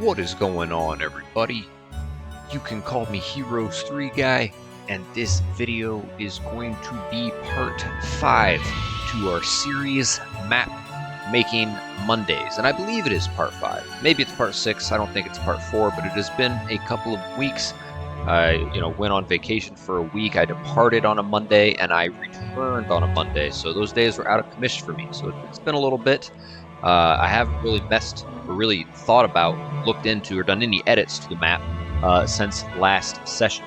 What is going on, everybody? You can call me Heroes 3 Guy, and this video is going to be part 5 to our series Map Making Mondays. And I believe it is part 5. Maybe it's part 6, I don't think it's part 4, but it has been a couple of weeks. I went on vacation for a week, I departed on a Monday, and I returned on a Monday. So those days were out of commission for me, so it's been a little bit. I haven't really messed or really thought about, looked into, or done any edits to the map since last session.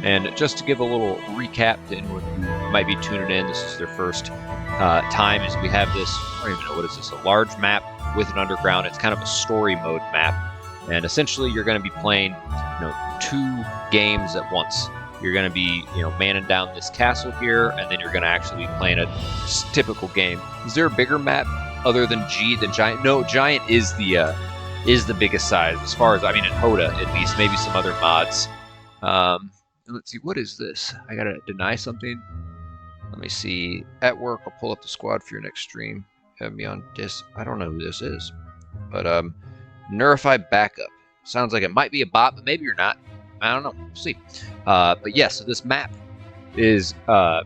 And just to give a little recap to anyone who might be tuning in, this is their first time, is we have this, I don't even know, what is this, a large map with an underground. It's kind of a story mode map. And essentially you're going to be playing, 2 games at once. You're going to be, manning down this castle here, and then you're going to actually be playing a typical game. Is there a bigger map other than Giant? No, Giant is the biggest size as far as, in Hoda at least, maybe some other mods. Let's see, what is this? I gotta deny something. Let me see. At work, I'll pull up the squad for your next stream. Have me on dis. I don't know who this is, but Nerify backup. Sounds like it might be a bot, but maybe you're not. I don't know. We'll see. But yes, so this map is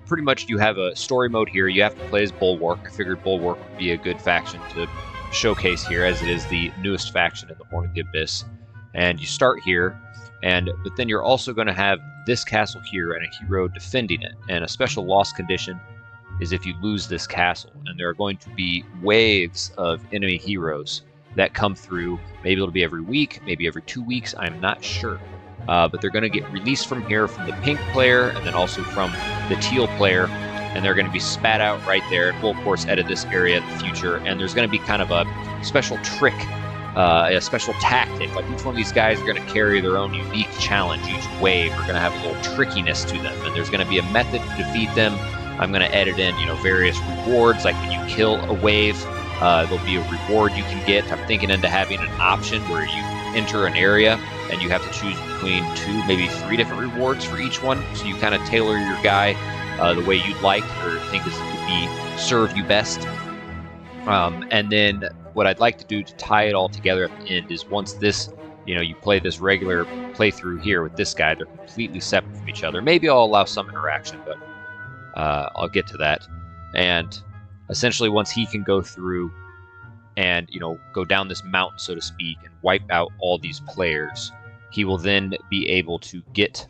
pretty much, you have a story mode here. You have to play as Bulwark. I figured Bulwark would be a good faction to showcase here, as it is the newest faction in the Horn of the Abyss. And you start here, but then you're also going to have this castle here and a hero defending it. And a special loss condition is if you lose this castle. And there are going to be waves of enemy heroes that come through. Maybe it'll be every week, maybe every 2 weeks. I'm not sure. But they're going to get released from here, from the pink player, and then also from the teal player, and they're going to be spat out right there. And we'll, of course, edit this area in the future, and there's going to be kind of a special trick, a special tactic. Like, each one of these guys are going to carry their own unique challenge. Each wave are going to have a little trickiness to them, and there's going to be a method to defeat them. I'm going to edit in, various rewards, like when you kill a wave, there'll be a reward you can get. I'm thinking into having an option where you enter an area and you have to choose between 2, maybe 3 different rewards for each one. So you kind of tailor your guy the way you'd like, or think this would serve you best. And then what I'd like to do to tie it all together at the end is, once this, you play this regular playthrough here with this guy, they're completely separate from each other. Maybe I'll allow some interaction, but I'll get to that. And essentially, once he can go through and go down this mountain, so to speak, and wipe out all these players, he will then be able to get,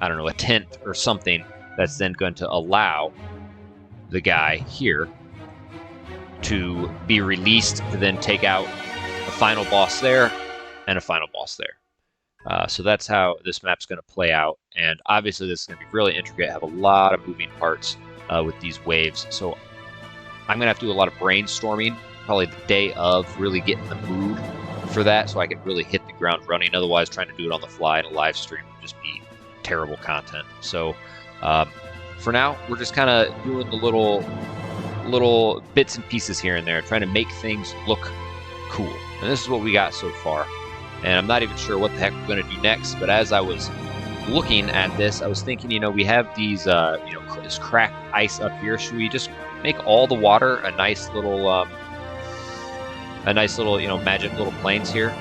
I don't know, a tent or something that's then going to allow the guy here to be released to then take out a final boss there and a final boss there. So that's how this map's going to play out. And obviously this is going to be really intricate, have a lot of moving parts with these waves. So I'm going to have to do a lot of brainstorming, probably the day of, really get in the mood for that, so I can really hit the ground running. Otherwise, trying to do it on the fly in a live stream would just be terrible content. So for now, we're just kind of doing the little bits and pieces here and there, trying to make things look cool. And this is what we got so far. And I'm not even sure what the heck we're going to do next, but as I was looking at this, I was thinking, we have these, this cracked ice up here. Should we just make all the water a nice little, magic little plains here?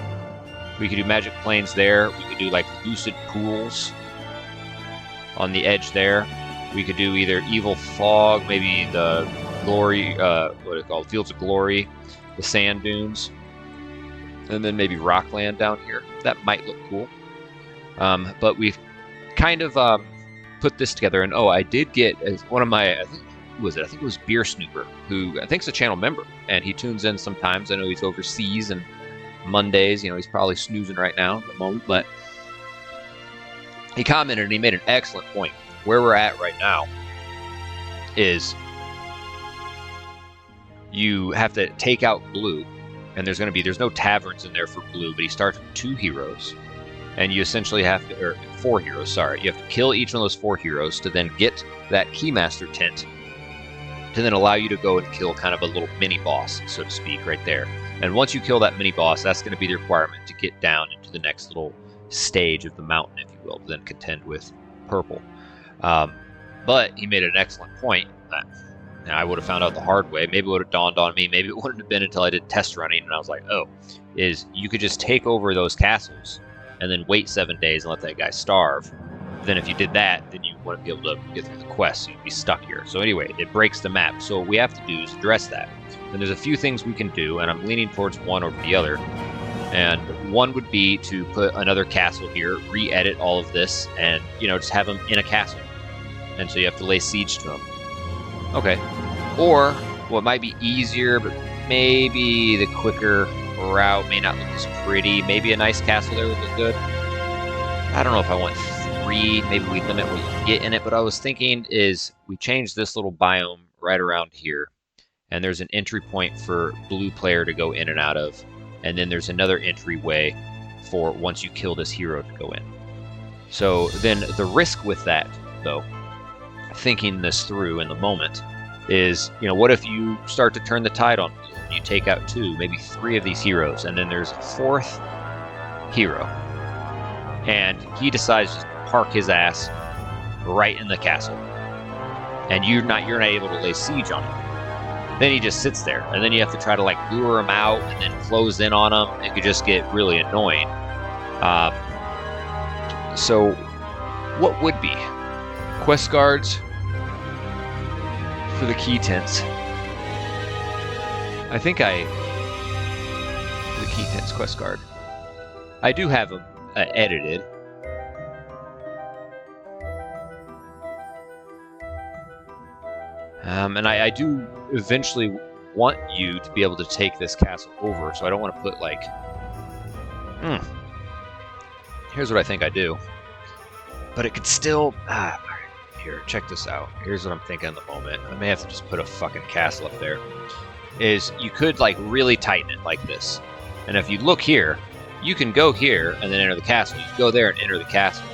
We could do magic plains there. We could do like lucid pools on the edge there. We could do either evil fog, maybe the glory, what is it called, fields of glory, the sand dunes, and then maybe rockland down here. That might look cool. But we've kind of put this together, and I did get one of my, I think it was Beer Snooper, who I think is a channel member, and he tunes in sometimes. I know he's overseas, and Mondays, he's probably snoozing right now at the moment, but he commented and he made an excellent point. Where we're at right now is you have to take out blue, and there's no taverns in there for blue, but he starts with 2 heroes, and you essentially have to, or 4 heroes, sorry. You have to kill each one of those 4 heroes to then get that Keymaster tent, to then allow you to go and kill kind of a little mini boss, so to speak, right there. And once you kill that mini boss, that's going to be the requirement to get down into the next little stage of the mountain, if you will, to then contend with purple. But he made an excellent point that and I would have found out the hard way. Maybe it would have dawned on me. Maybe it wouldn't have been until I did test running and I was like, oh, is you could just take over those castles and then wait 7 days and let that guy starve. Then if you did that, then you wouldn't be able to get through the quest. So you'd be stuck here. So anyway, it breaks the map. So what we have to do is address that. And there's a few things we can do, and I'm leaning towards one over the other. And one would be to put another castle here, re-edit all of this, and, you know, just have them in a castle. And so you have to lay siege to them. Okay. Or, what might be easier, but maybe the quicker route may not look as pretty. Maybe a nice castle there would look good. I don't know if I want 3. Maybe we limit what you get in it. But I was thinking is we change this little biome right around here. And there's an entry point for blue player to go in and out of. And then there's another entryway for once you kill this hero to go in. So then the risk with that, though, thinking this through in the moment, is, you know, what if you start to turn the tide on blue? You take out 2, maybe 3 of these heroes, and then there's a 4th hero. And he decides to park his ass right in the castle. And you're not able to lay siege on him. Then he just sits there, and then you have to try to like lure him out and then close in on him. It could just get really annoying. So what would be quest guards for the key tents? I think the key tents quest guard. I do have them edited. And I do eventually want you to be able to take this castle over, so I don't want to put like... Here's what I think I do. But it could still... Here, check this out. Here's what I'm thinking at the moment. I may have to just put a fucking castle up there. Is you could like really tighten it like this. And if you look here, you can go here and then enter the castle. You can go there and enter the castle.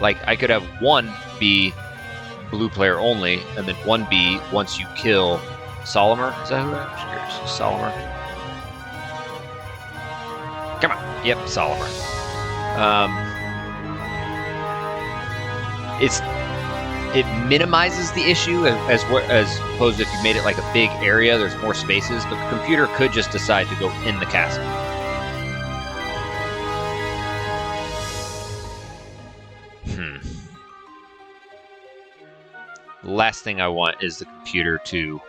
Like, I could have 1 be blue player only, and then 1 be once you kill Solimer. Is that who I'm curious? Solimer. Come on. Yep, Solimer. It minimizes the issue as opposed to if you made it like a big area, there's more spaces, but the computer could just decide to go in the castle. The last thing I want is the computer to...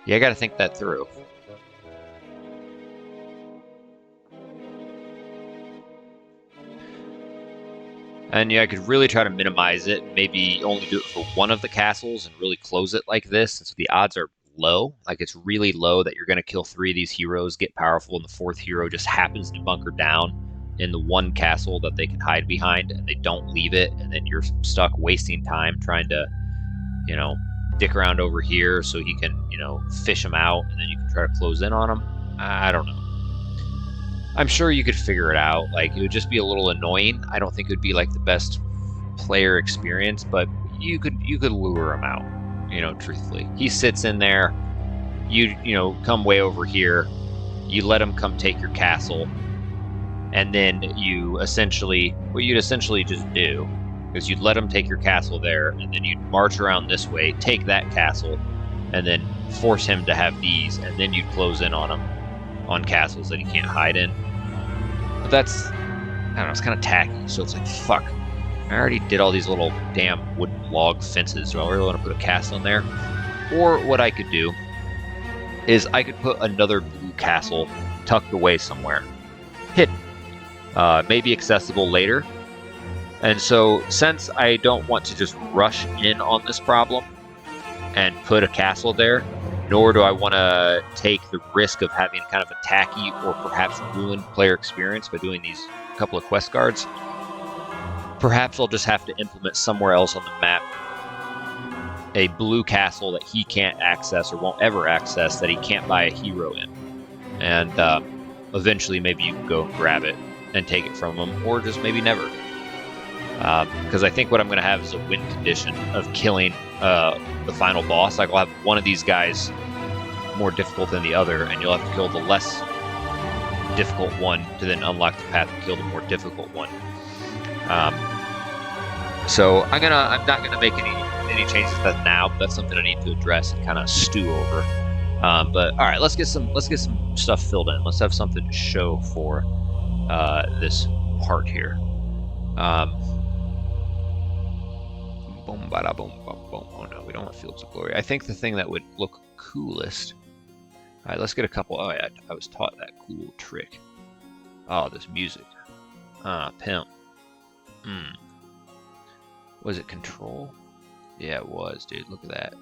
Yeah, I gotta think that through. And yeah, I could really try to minimize it, maybe only do it for 1 of the castles and really close it like this, and so the odds are low. Like, it's really low that you're going to kill 3 of these heroes, get powerful, and the 4th hero just happens to bunker down in the 1 castle that they can hide behind, and they don't leave it, and then you're stuck wasting time trying to, you know, dick around over here so he can, you know, fish them out, and then you can try to close in on them. I don't know. I'm sure you could figure it out. Like, it would just be a little annoying. I don't think it would be like the best player experience, but you could lure him out, you know, truthfully. He sits in there, you know, come way over here, you let him come take your castle, and then you essentially, what you'd essentially just do is you'd let him take your castle there, and then you'd march around this way, take that castle, and then force him to have these, and then you'd close in on him on castles that he can't hide in. But that's, I don't know, it's kind of tacky, so it's like, fuck. I already did all these little damn wooden log fences, so I really want to put a castle in there. Or what I could do is I could put another blue castle tucked away somewhere, hidden, maybe accessible later. And so, since I don't want to just rush in on this problem and put a castle there, nor do I want to take the risk of having kind of a tacky or perhaps ruined player experience by doing these couple of quest guards, perhaps I'll just have to implement somewhere else on the map a blue castle that he can't access or won't ever access, that he can't buy a hero in. And eventually maybe you can go and grab it and take it from him, or just maybe never. Because I think what I'm going to have is a win condition of killing the final boss. Like, I'll have one of these guys more difficult than the other, and you'll have to kill the less difficult one to then unlock the path to kill the more difficult one. So I'm not gonna make any changes to that now, but that's something I need to address and kind of stew over. But all right, let's get some stuff filled in. Let's have something to show for this part here. Boom, bada, boom, boom, boom. Oh no, we don't want Fields of Glory. I think the thing that would look coolest. All right, let's get a couple. Oh yeah, I was taught that cool trick. Oh, this music. Pimp. Was it Control? Yeah, it was, dude. Look at that.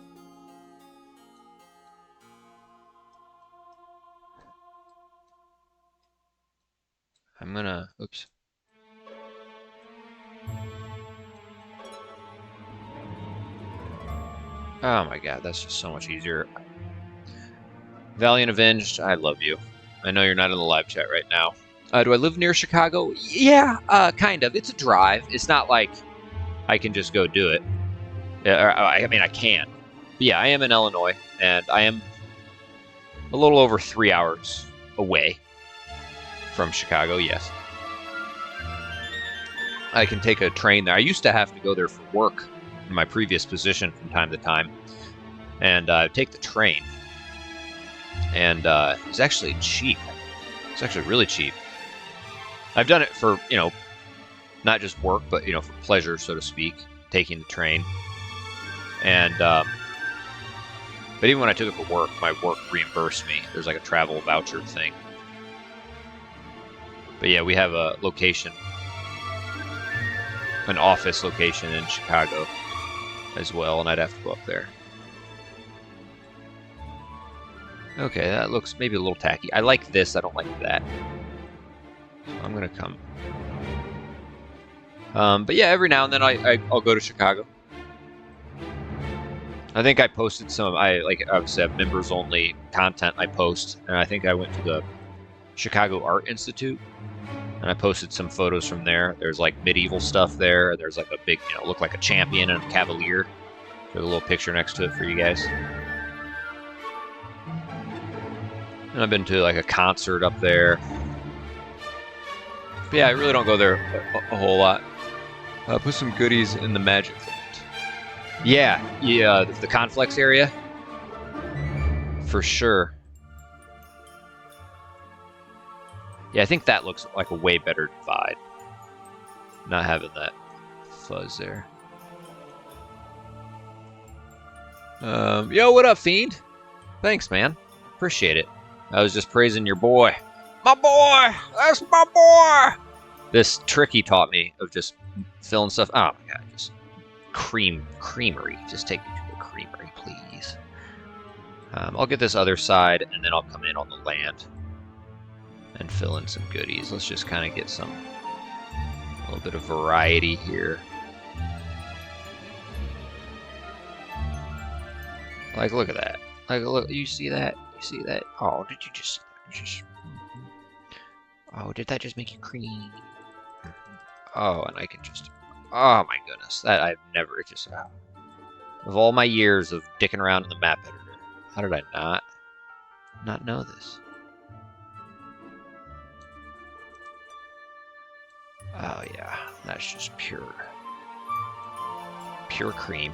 I'm gonna. Oops. Oh my god, that's just so much easier. Valiant Avenged, I love you. I know you're not in the live chat right now. Do I live near Chicago? Yeah, kind of. It's a drive. It's not like I can just go do it. I mean, I can. But yeah, I am in Illinois, and I am a little over 3 hours away from Chicago, yes. I can take a train there. I used to have to go there for work in my previous position from time to time, and take the train. And it's actually cheap. It's actually really cheap. I've done it for, you know, not just work, but, you know, for pleasure, so to speak, taking the train. And, but even when I took it for work, my work reimbursed me. There's like a travel voucher thing. But yeah, we have a location, an office location in Chicago as well, and I'd have to go up there. Okay, that looks maybe a little tacky. I like this, I don't like that. So I'm gonna come. But yeah, every now and then I'll go to Chicago. I think I posted some, obviously have members only content I post, and I think I went to the Chicago Art Institute, and I posted some photos from there. There's like medieval stuff there. There's like a big, you know, look like a champion and a cavalier. There's a little picture next to it for you guys. And I've been to like a concert up there. But yeah, I really don't go there a whole lot. Put some goodies in the Magic Highlands. Yeah, the Conflex area. For sure. Yeah, I think that looks like a way better divide. Not having that fuzz there. Yo, what up, Fiend? Thanks, man. Appreciate it. I was just praising your boy. My boy! That's my boy! This trick he taught me of just filling stuff. Oh my god, just creamery. Just take me to the creamery, please. I'll get this other side, and then I'll come in on the land and fill in some goodies. Let's just kind of get a little bit of variety here. Like, look at that. Like, look, you see that? You see that? Oh, did you just oh, did that just make you cream? Oh, and I can just, oh my goodness, that I've never, it just, of all my years of dicking around in the map editor, how did I not know this? Oh yeah, that's just pure cream.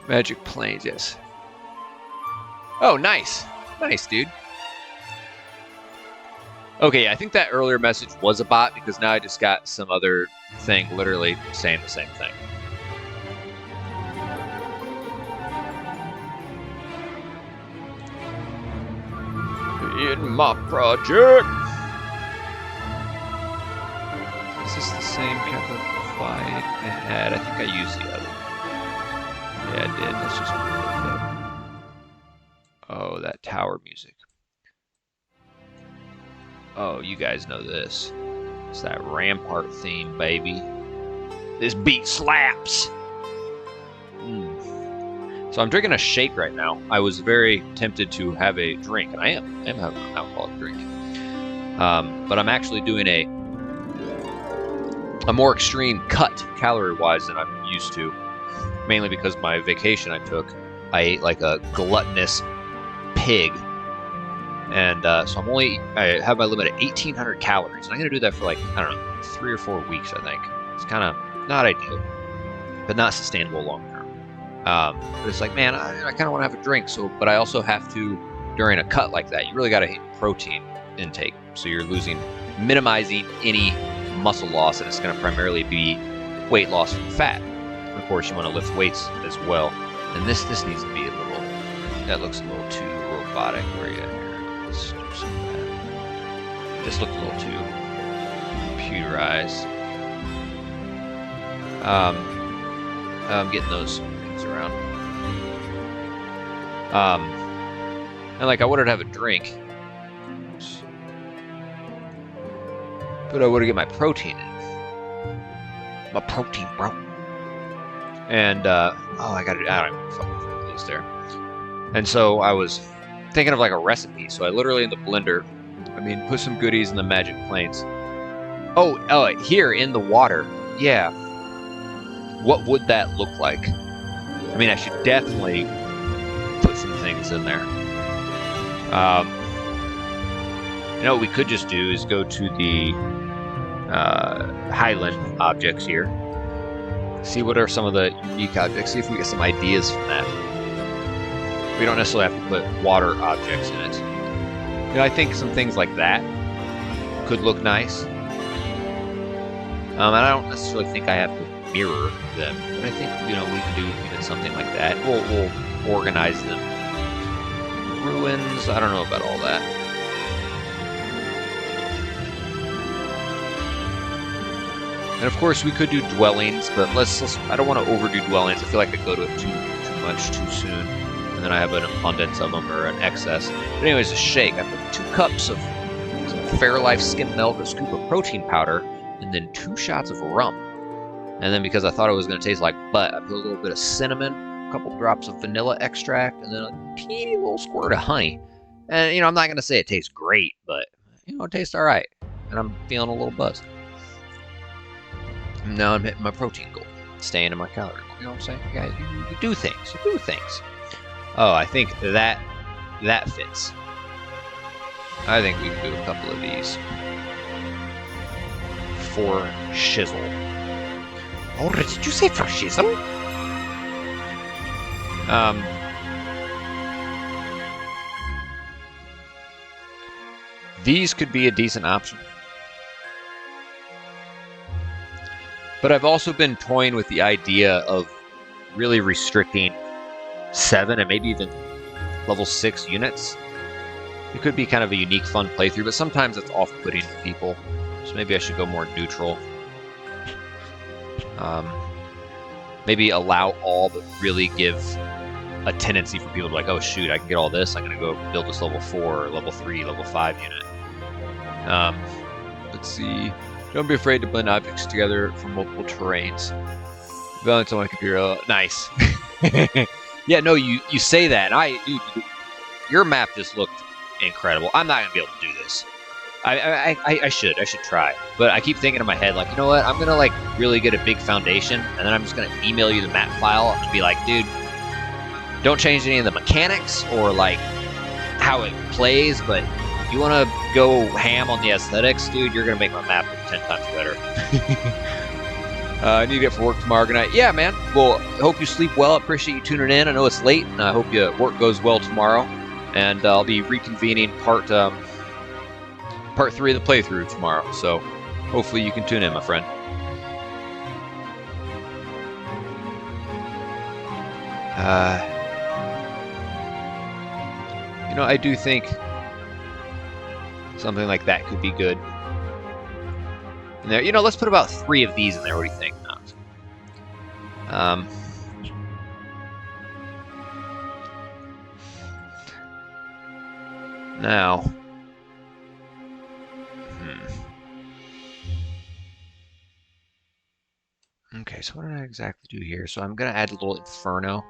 Magic Plains, yes. Oh, nice. Nice, dude. Okay, I think that earlier message was a bot because now I just got some other thing literally saying the same thing. In my project. Is this the same kind of fight I had? I think I used the other. Yeah, I did. Let's just move it up. Oh, that tower music. Oh, you guys know this. It's that Rampart theme, baby. This beat slaps. So I'm drinking a shake right now. I was very tempted to have a drink, and I am having an alcoholic drink. But I'm actually doing a more extreme cut calorie-wise than I'm used to. Mainly because my vacation I took, I ate like a gluttonous pig And so I have my limit at 1,800 calories. And I'm going to do that for like, I don't know, 3 or 4 weeks, I think. It's kind of not ideal, but not sustainable long term. But it's like, man, I kind of want to have a drink. But I also have to, during a cut like that, you really got to hit protein intake. So you're minimizing any muscle loss, and it's going to primarily be weight loss from fat. Of course, you want to lift weights as well. And this needs to be a little, that looks a little too robotic. Where are you at here? Let's do some of that. Just looked a little too computerized. I'm getting those things around. And like I wanted to have a drink, but I want to get my protein in. My protein, bro. And I don't even fucking release there. And so I was thinking of like a recipe. So I literally in the blender, put some goodies in the Magic Plains. Oh, here in the water. Yeah. What would that look like? I should definitely put some things in there. What we could just do is go to the Highland objects here. See what are some of the unique objects. See if we get some ideas from that. We don't necessarily have to put water objects in it. I think some things like that could look nice. And I don't necessarily think I have to mirror them, but I think we can do even something like that. We'll organize them. Ruins. I don't know about all that. And of course, we could do dwellings, but let's. I don't want to overdo dwellings. I feel like I go to it too much too soon, and then I have an abundance of them or an excess. But anyways, a shake. I put 2 cups of some Fairlife skim milk, a scoop of protein powder, and then 2 shots of rum. And then because I thought it was going to taste like butt, I put a little bit of cinnamon, a couple drops of vanilla extract, and then a teeny little squirt of honey. And I'm not going to say it tastes great, but it tastes all right, and I'm feeling a little buzzed. Now I'm hitting my protein goal, staying in my calorie goal. You know what I'm saying? Guys, you do things. You do things. Oh, I think that fits. I think we can do a couple of these. For shizzle. Oh, did you say for shizzle? These could be a decent option. But I've also been toying with the idea of really restricting 7 and maybe even level 6 units. It could be kind of a unique, fun playthrough, but sometimes it's off-putting for people. So maybe I should go more neutral. Maybe allow all, but really give a tendency for people to be like, oh shoot, I can get all this. I'm going to go build this level 4, or level 3, level 5 unit. Let's see. Don't be afraid to blend objects together from multiple terrains. Balance on my computer. Nice. Yeah, no, you say that. Dude, your map just looked incredible. I'm not gonna be able to do this. I should try, but I keep thinking in my head like, you know what? I'm gonna like really get a big foundation, and then I'm just gonna email you the map file and be like, dude, don't change any of the mechanics or like how it plays, but you want to go ham on the aesthetics, dude, you're going to make my map look 10 times better. I need to get for work tomorrow. Good night. Yeah, man. Well, I hope you sleep well. I appreciate you tuning in. I know it's late, and I hope your work goes well tomorrow. And I'll be reconvening part 3 of the playthrough tomorrow. So hopefully you can tune in, my friend. I do think something like that could be good. And there, let's put about 3 of these in there. What do you think? Now, okay, so what did I exactly do here? So I'm gonna add a little inferno.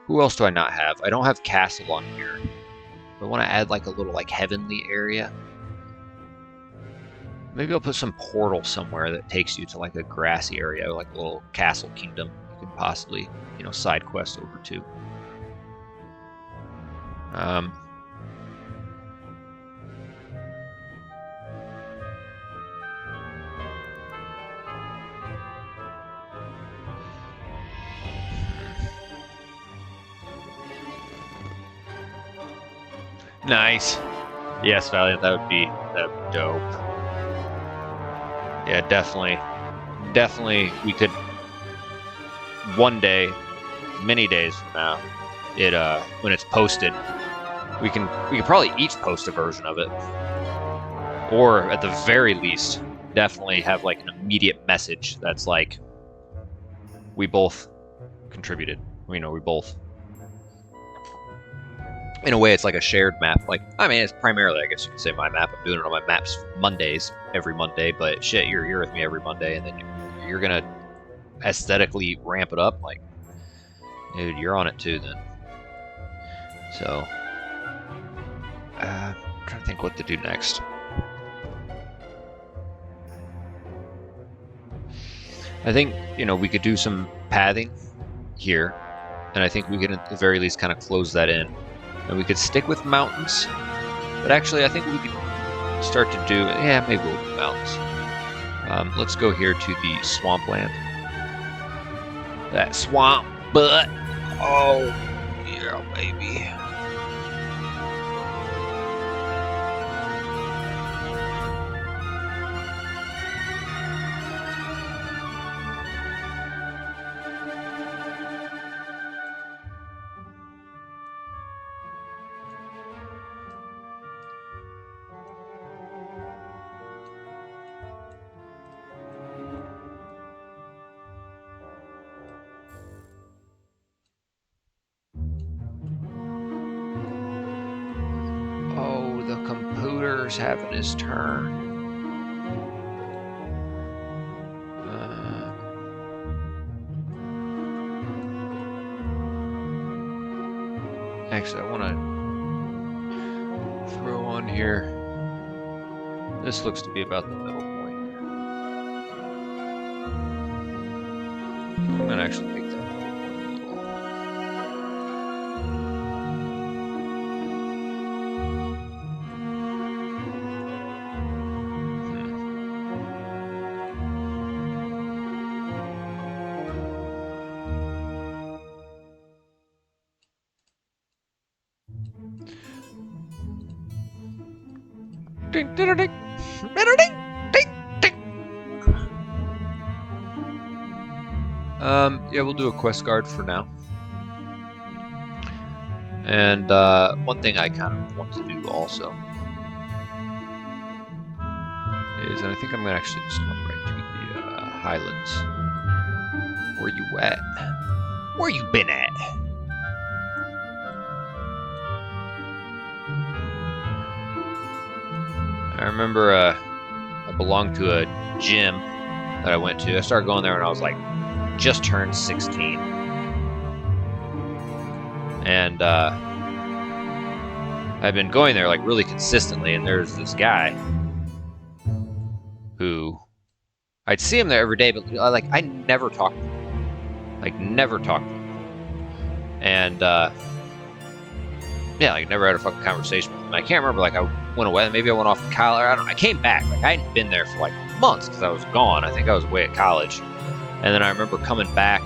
Who else do I not have? I don't have castle on here. I want to add like a little like heavenly area. Maybe I'll put some portal somewhere that takes you to like a grassy area, like a little castle kingdom you can possibly, side quest over to. Nice. Yes, Valiant, that would be dope. Yeah, definitely. Definitely we could one day, many days from now, when it's posted, we could probably each post a version of it. Or at the very least, definitely have like an immediate message that's like we both contributed. We both, in a way, it's like a shared map. Like, I mean, it's primarily, I guess you could say, my map. I'm doing it on my maps Mondays, every Monday, but shit, you're here with me every Monday, and then you're gonna aesthetically ramp it up. Like, dude, you're on it too then. So, I'm trying to think what to do next. I think, we could do some pathing here, and I think we could at the very least kind of close that in. And we could stick with mountains, but actually I think we could start to do, yeah, maybe we'll do mountains. Let's go here to the swampland. That swamp butt. Oh, yeah, baby. Oh, the computer's having his turn. Actually, I want to throw on here. This looks to be about the middle point. I'm going to actually make that middle point a little. Ding, ding, ding, ding, ding, ding. Yeah, we'll do a quest guard for now. And one thing I kind of want to do also is, and I think I'm gonna actually just come right to the Highlands. Where you at? Where you been at? I remember I belonged to a gym that I went to. I started going there when I was like just turned 16. And I've been going there like really consistently, and there's this guy who I'd see him there every day, but like I never talked to him. Like never talked to him. And yeah, like never had a fucking conversation with him. I can't remember, like I went away, maybe I went off to college. I don't know. I came back. Like I hadn't been there for like months because I was gone. I think I was away at college. And then I remember coming back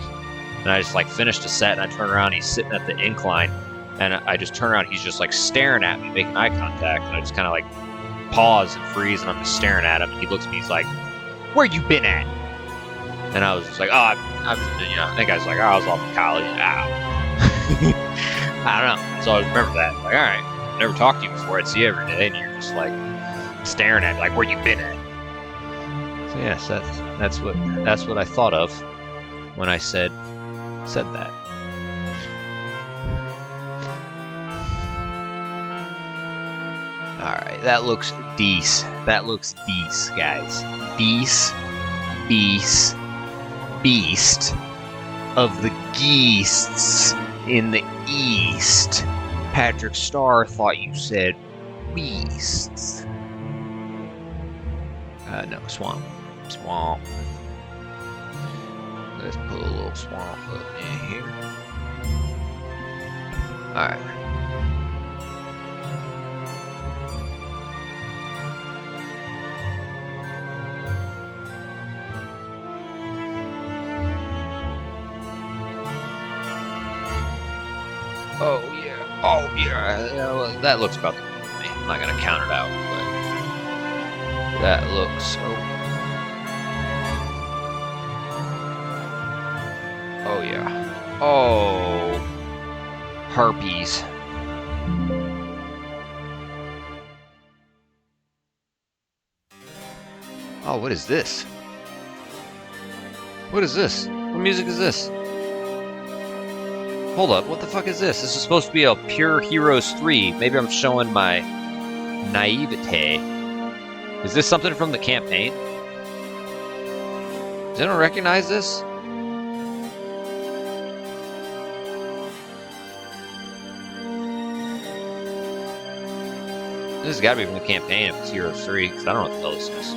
and I just like finished a set and I turn around, he's sitting at the incline and I just turn around, he's just like staring at me, making eye contact, and I just kind of like pause and freeze and I'm just staring at him and he looks at me, he's like, "Where you been at?" And I was just like, "Oh, I think I was like, oh, I was off to college." I don't know. So I remember that. Like, all right, never talked to you before. I'd see you every day, and you're just like staring at me, like, "Where you been at?" So yes, that's what I thought of when I said that. All right, that looks decent. That looks decent, guys. Beast of the geests in the east. Patrick Starr thought you said beasts. No, swamp. Let's put a little swamp up in here. Alright. Oh Yeah, that looks about the good to me. I'm not gonna count it out, but that looks. Oh yeah. Oh, harpies. Oh, what is this? What is this? What music is this? Hold up, what the fuck is this? This is supposed to be a Pure Heroes 3. Maybe I'm showing my naivete. Is this something from the campaign? Does anyone recognize this? This has got to be from the campaign if it's Heroes 3, because I don't know what the hell this is.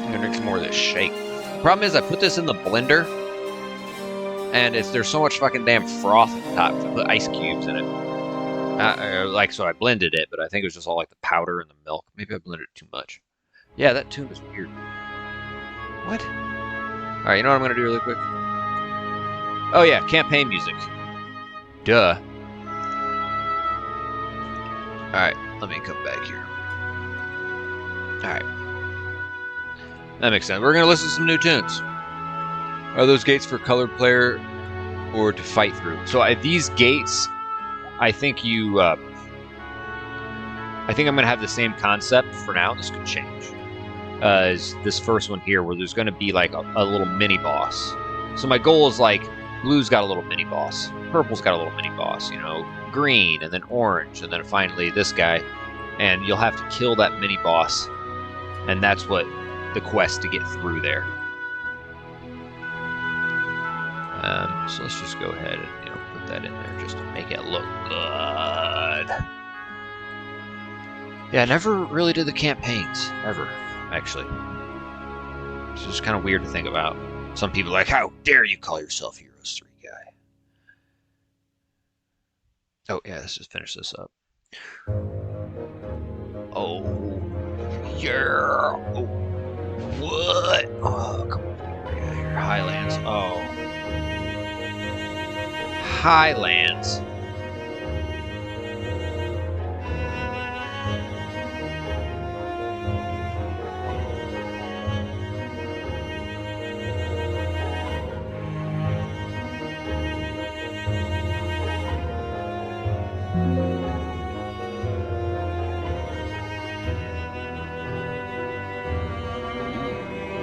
I'm gonna drink some more of this shake. The problem is I put this in the blender, and there's so much fucking damn froth at the top. I put ice cubes in it. So I blended it, but I think it was just all like the powder and the milk. Maybe I blended it too much. Yeah, that tune is weird. What? Alright, you know what I'm gonna do really quick? Oh yeah, campaign music. Duh. Alright, let me come back here. Alright. That makes sense. We're going to listen to some new tunes. Are those gates for colored player or to fight through? So these gates, I think I think I'm going to have the same concept for now. This could change. As this first one here, where there's going to be like a little mini boss. So my goal is like, blue's got a little mini boss. Purple's got a little mini boss, you know. Green, and then orange, and then finally this guy. And you'll have to kill that mini boss. And that's what the quest to get through there. So let's just go ahead and put that in there just to make it look good. Yeah, I never really did the campaigns, ever, actually. It's just kind of weird to think about. Some people are like, how dare you call yourself Heroes 3 guy? Oh, yeah, let's just finish this up. Oh, yeah. Oh, what? Oh, come on. Yeah, here. Highlands. Oh. Highlands.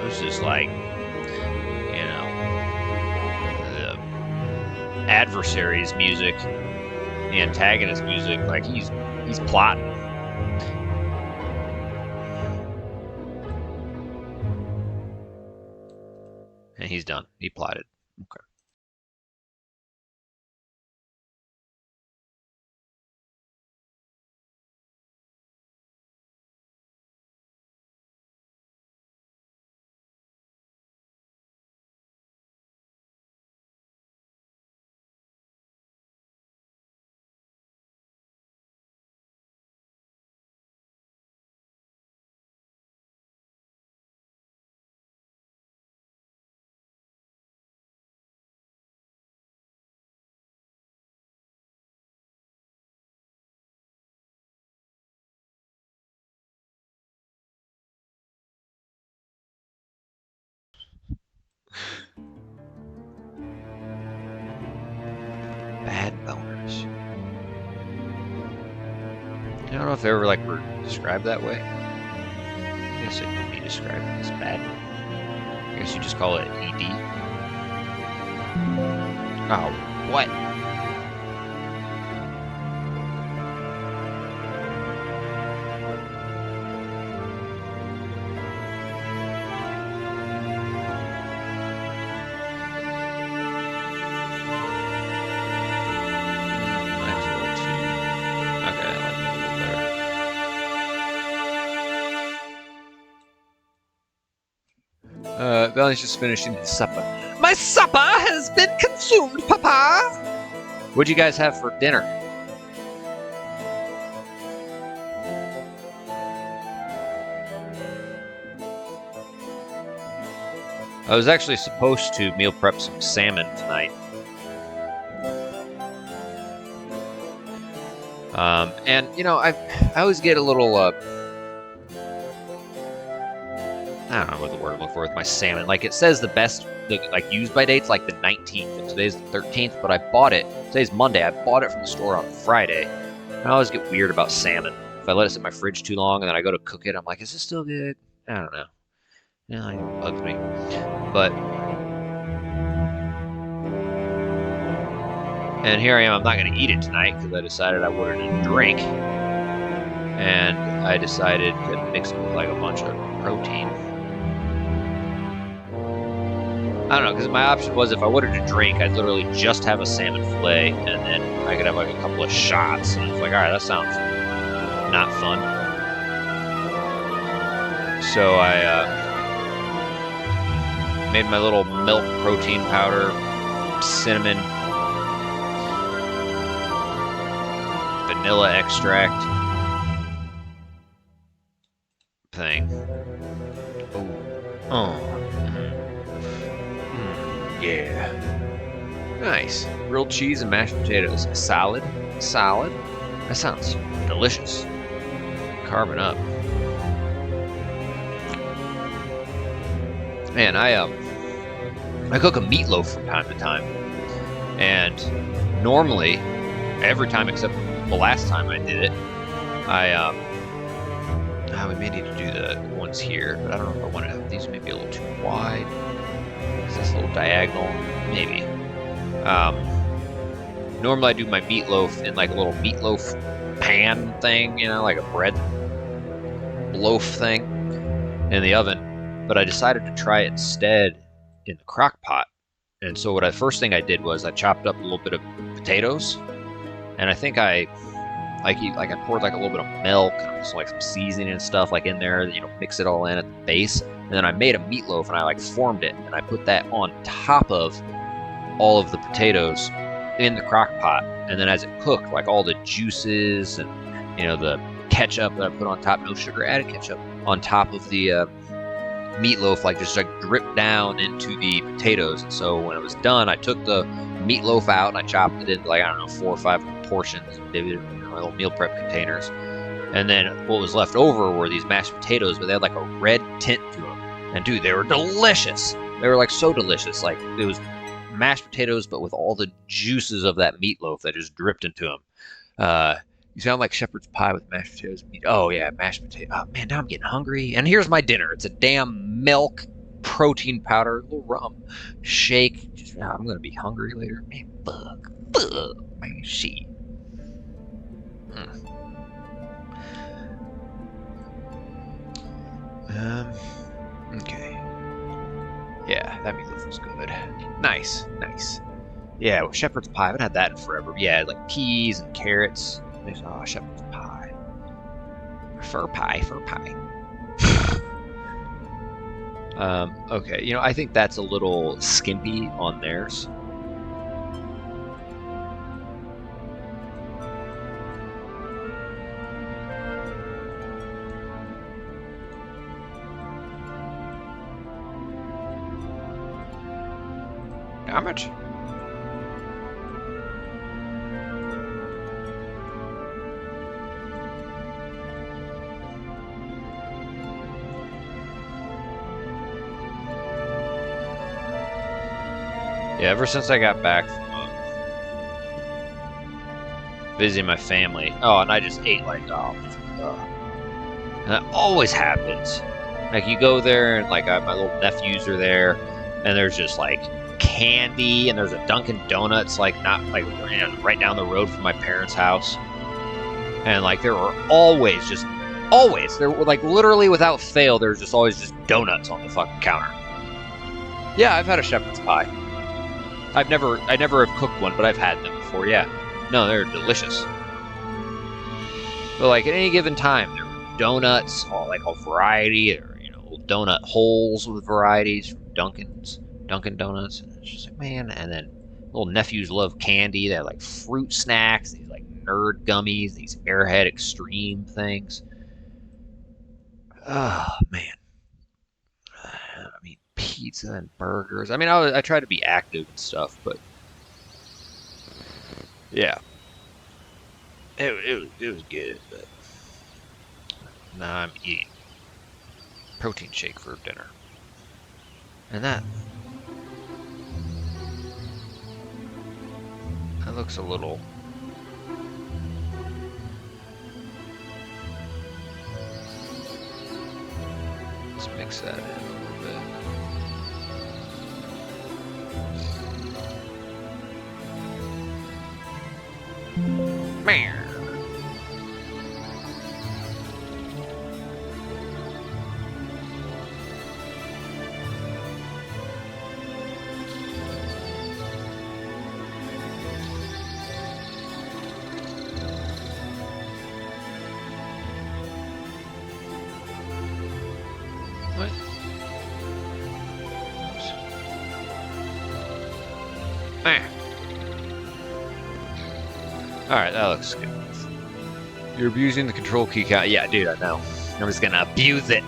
This is like, the adversary's music, the antagonist music, like he's plotting. And he's done. He plotted. Okay. Bad boners. I don't know if they ever were described that way. I guess it could be described as bad. I guess you just call it ED. Oh, what? Valley's just finishing his supper. My supper has been consumed, Papa! What'd you guys have for dinner? I was actually supposed to meal prep some salmon tonight. And you know, I always get a little I don't know what the word I'm looking for with my salmon. Like it says the best, like use by date's like the 19th, and today's the 13th. But I bought it. Today's Monday. I bought it from the store on Friday. And I always get weird about salmon. If I let it sit in my fridge too long and then I go to cook it, I'm like, is this still good? I don't know. Yeah, it bugs me. But and here I am. I'm not going to eat it tonight because I decided I wanted a drink, and I decided to mix it with like a bunch of protein. I don't know, because my option was if I wanted to drink, I'd literally just have a salmon fillet, and then I could have like a couple of shots. And it's like, all right, that sounds not fun. So I made my little milk protein powder, cinnamon, vanilla extract thing. Oh. Yeah. Nice. Grilled cheese and mashed potatoes. Solid. Solid. That sounds delicious. Carving up. Man, I cook a meatloaf from time to time. And normally, every time except the last time I did it, we may need to do the ones here, but I don't know if I want to have these maybe a little too wide. Is this a little diagonal? Maybe. Normally I do my meatloaf in like a little meatloaf pan thing, you know, like a bread loaf thing in the oven. But I decided to try it instead in the crock pot. And so first thing I did was I chopped up a little bit of potatoes, and I think I poured like a little bit of milk and like some seasoning and stuff like in there, you know, mix it all in at the base. And then I made a meatloaf and I like formed it, and I put that on top of all of the potatoes in the crock pot. And then as it cooked, like all the juices and, you know, the ketchup that I put on top, no sugar added ketchup, on top of the meatloaf, like just like dripped down into the potatoes. And so when it was done, I took the meatloaf out and I chopped it into like, I don't know, 4 or 5 portions, maybe, you know, little meal prep containers. And then what was left over were these mashed potatoes, but they had like a red tint to them. And dude, they were delicious. They were like so delicious. Like it was mashed potatoes, but with all the juices of that meatloaf that just dripped into them. You sound like shepherd's pie with mashed potatoes. Oh yeah, mashed potato. Oh man, now I'm getting hungry. And here's my dinner. It's a damn milk protein powder, a little rum shake. I'm gonna be hungry later. Man, fuck, man, shit. Okay. Yeah, that meatloaf was good. Nice, nice. Yeah, well, shepherd's pie. I haven't had that in forever. Yeah, like peas and carrots. Oh, shepherd's pie. Fur pie. Okay, you know, I think that's a little skimpy on theirs. How much? Yeah, ever since I got back from visiting my family. Oh, and I just ate like, and that always happens. Like you go there and like my little nephews are there, and there's just like candy, and there's a Dunkin' Donuts like not like right down the road from my parents' house, and like there were always there were like literally without fail there's just always just donuts on the fucking counter. Yeah, I've had a shepherd's pie. I never have cooked one, but I've had them before. Yeah, no, they're delicious. But like at any given time, there were donuts, all variety, or you know, donut holes with varieties from Dunkin' Donuts. And it's just like, man. And then little nephews love candy. They have like fruit snacks, these like nerd gummies, these Airhead Extreme things. Oh man. I mean, pizza and burgers. I mean, I try to be active and stuff, but yeah. it was good, but now I'm eating protein shake for dinner, and that looks a little. Let's mix that in a little bit. Man. What? Oops. Alright, that looks good. You're abusing the control key count. Yeah, dude, I know. I'm just gonna abuse it.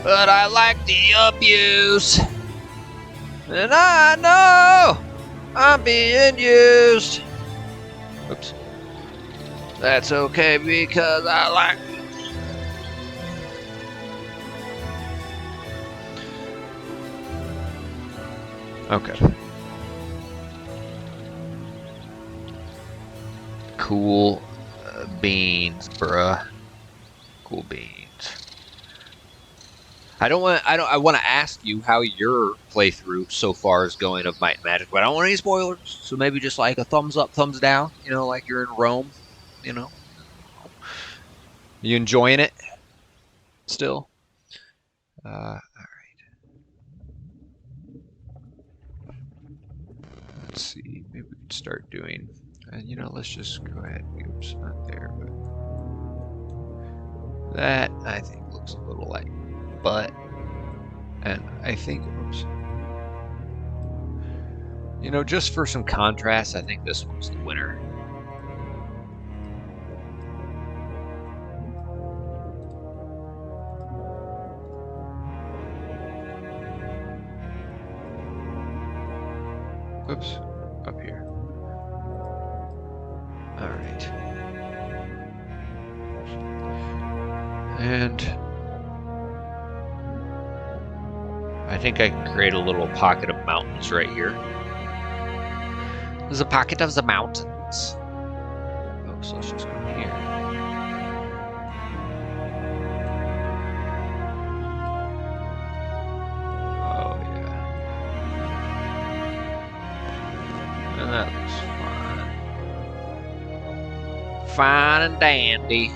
But I like the abuse. And I know I'm being used. Oops. That's okay because I like it. Okay. Cool beans, bruh. Cool beans. I want to ask you how your playthrough so far is going of Might and Magic, but I don't want any spoilers. So maybe just like a thumbs up, thumbs down. You know, like you're in Rome. You know, you enjoying it still? All right. Let's see. Maybe we could start doing. And you know, let's just go ahead. Oops, not there, but that I think looks a little like butt. And I think, oops. You know, just for some contrast, I think this one's the winner. Oops, up here. All right. And I think I can create a little pocket of mountains right here. There's a pocket of the mountains. Oh, so let's just go here. Oh, yeah. And that looks fine. Fine and dandy.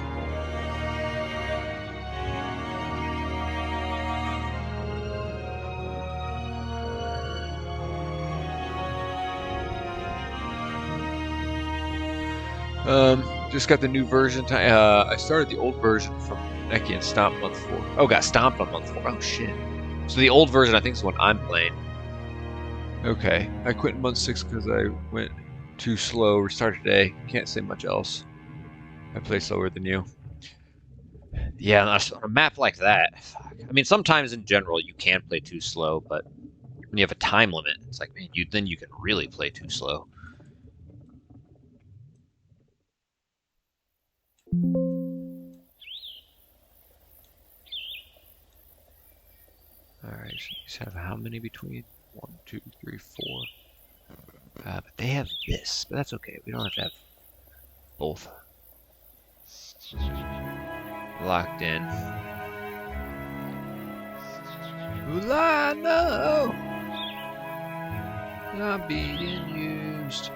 Just got the new version. I started the old version from Neki and Stomp month 4. Oh, got stomped on month 4. Oh, shit. So the old version, I think, is the one I'm playing. Okay. I quit in month 6 because I went too slow. Restarted today. Can't say much else. I play slower than you. Yeah, on a map like that. I mean, sometimes in general you can play too slow, but when you have a time limit, it's like, man, then you can really play too slow. Alright, so these have how many between? 1, 2, 3, 4. But they have this, but that's okay. We don't have to have both locked in. Well, I know I'm being used.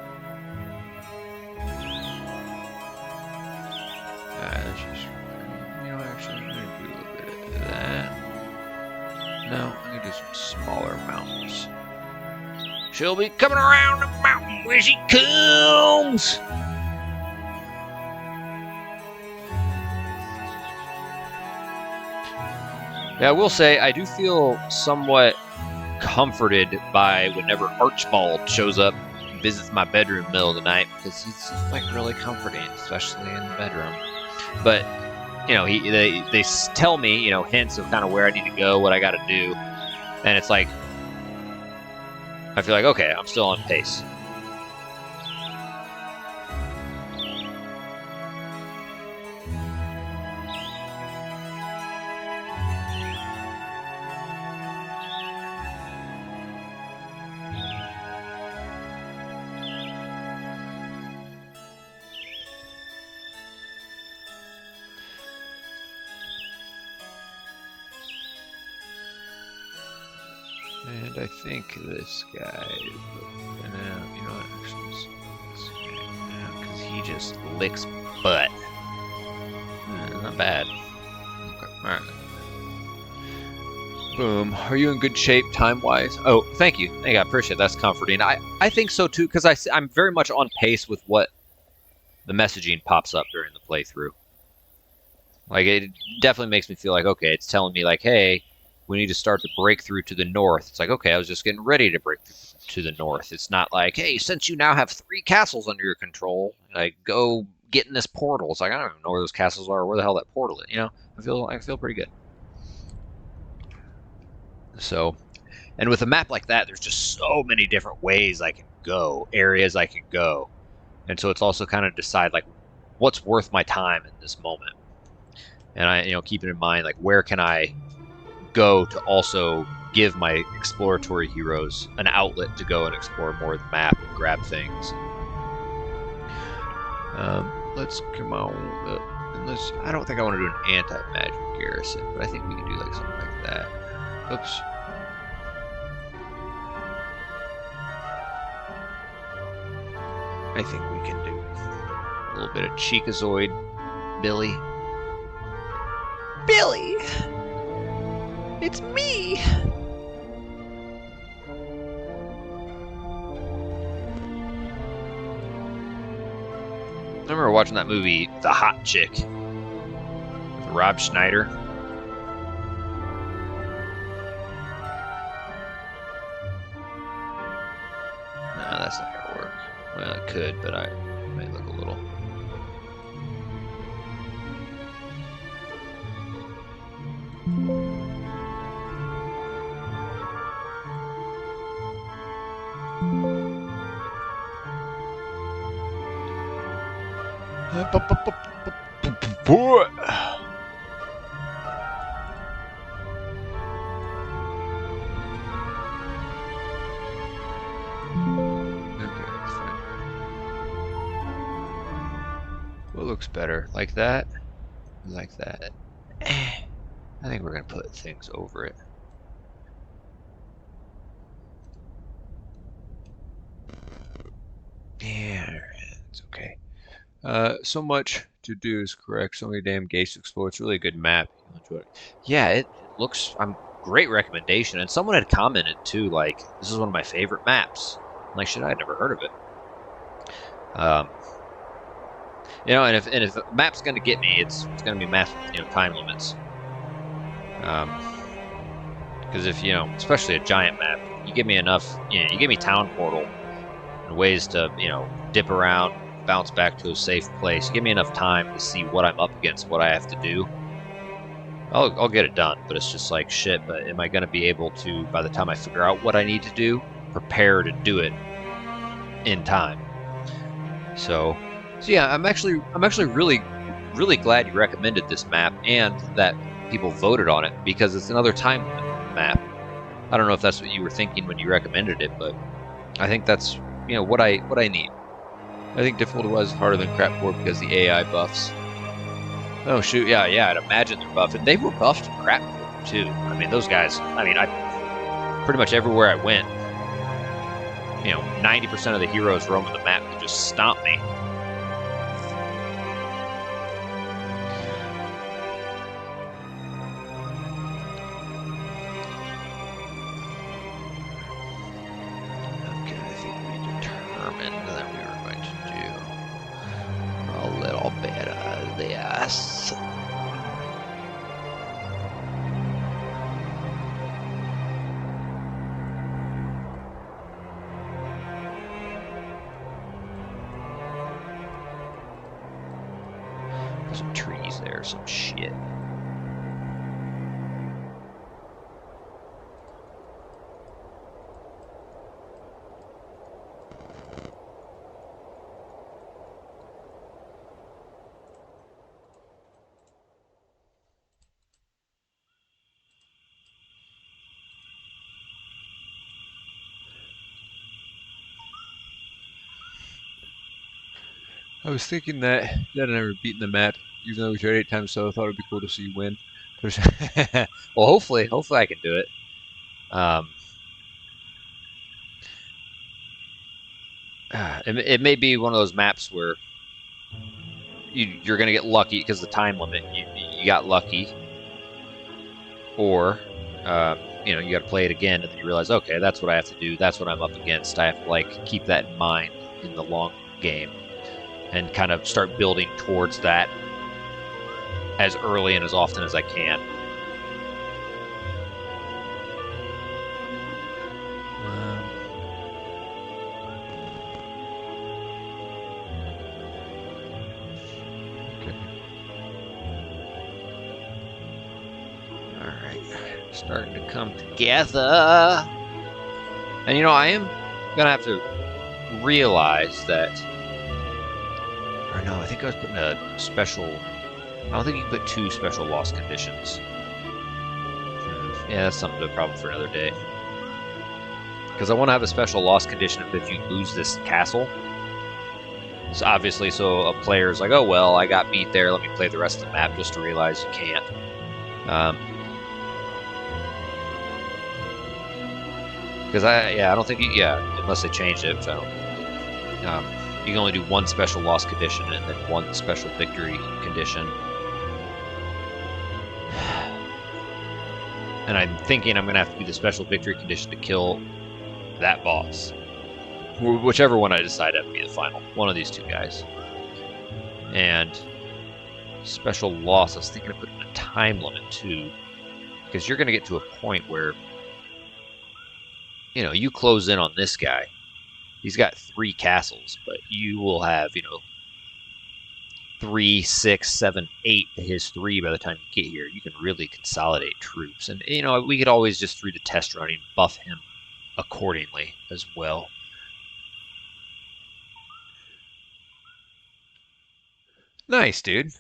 Let's just, you know, actually, I'm gonna do a little bit of that. No, I'm gonna do some smaller mountains. She'll be coming around the mountain where she comes. Yeah, I will say I do feel somewhat comforted by whenever Archibald shows up and visits my bedroom in the middle of the night, because he's just like really comforting, especially in the bedroom. But you know, they tell me, you know, hints of kind of where I need to go, what I got to do, and it's like I feel like, okay, I'm still on pace. And I think this guy is you know what, actually, this guy, because he just licks butt. Not bad. Okay, alright. Boom. Are you in good shape time-wise? Oh, thank you. I appreciate it. That's comforting. I think so too, because I'm very much on pace with what the messaging pops up during the playthrough. Like, it definitely makes me feel like, okay, it's telling me, like, hey, we need to start to break through to the north. It's like, okay, I was just getting ready to break to the north. It's not like, hey, since you now have 3 castles under your control, like, go get in this portal. It's like, I don't even know where those castles are or where the hell that portal is, you know? I feel pretty good. So, and with a map like that, there's just so many different ways I can go, areas I can go. And so it's also kind of decide, like, what's worth my time in this moment. And I, you know, keeping in mind, like, where can I go to also give my exploratory heroes an outlet to go and explore more of the map and grab things. Let's come on. I don't think I want to do an anti-magic garrison, but I think we can do like something like that. Oops. I think we can do a little bit of Chikazoid, Billy. Billy! It's me! I remember watching that movie, The Hot Chick, with Rob Schneider. No, that's not gonna work. Well, it could, but I might look a little. What looks better? Like that? Like that? I think we're going to put things over it. Yeah, it's okay. So much to do is correct. So many damn gates to explore. It's really a good map. Yeah, it looks. Great recommendation. And someone had commented too, like, this is one of my favorite maps. I'm like, shit, I had never heard of it. You know, and if a map's gonna get me, it's gonna be maps with, you know, time limits. Because if, you know, especially a giant map, you give me enough, you know, you give me town portal and ways to, you know, dip around, bounce back to a safe place. You give me enough time to see what I'm up against, what I have to do. I'll get it done, but it's just like, shit, but am I going to be able to, by the time I figure out what I need to do, prepare to do it in time? So yeah, I'm actually really glad you recommended this map and that people voted on it, because it's another time limit map. I don't know if that's what you were thinking when you recommended it, but I think that's, you know, what I need. I think difficulty was harder than crap 4 because the AI buffs. Oh shoot, yeah, I'd imagine they're buffed. And they were buffed in crap too. I mean, those guys, I pretty much everywhere I went, you know, 90% of the heroes roaming the map could just stomp me. Okay, I think we determined that we were going to do a little bit of this. Some trees there, some shit. I was thinking that Dad and I were beating the map, even though we tried 8 times, so I thought it'd be cool to see you win. Well, hopefully I can do it. it may be one of those maps where you're going to get lucky because the time limit. You got lucky, or you know, you got to play it again, and then you realize, okay, that's what I have to do. That's what I'm up against. I have to like keep that in mind in the long game, and kind of start building towards that as early and as often as I can. Starting to come together. And you know, I am gonna have to realize that, or no, I think I was putting a special, I don't think you can put 2 special loss conditions. Yeah, that's something to problem for another day. Because I want to have a special loss condition if you lose this castle. So obviously, so a player's like, oh well, I got beat there, let me play the rest of the map, just to realize you can't. Because I don't think unless they changed it, so you can only do 1 special loss condition and then 1 special victory condition. And I'm thinking I'm gonna have to do the special victory condition to kill that boss, whichever one I decide to be the final. One of these 2 guys. And special loss, I was thinking of putting a time limit too, because you're gonna get to a point where, you know, you close in on this guy. He's got 3 castles, but you will have, you know, 3, 6, 7, 8 to his 3 by the time you get here. You can really consolidate troops. And, you know, we could always just, through the test running, buff him accordingly as well. Nice, dude.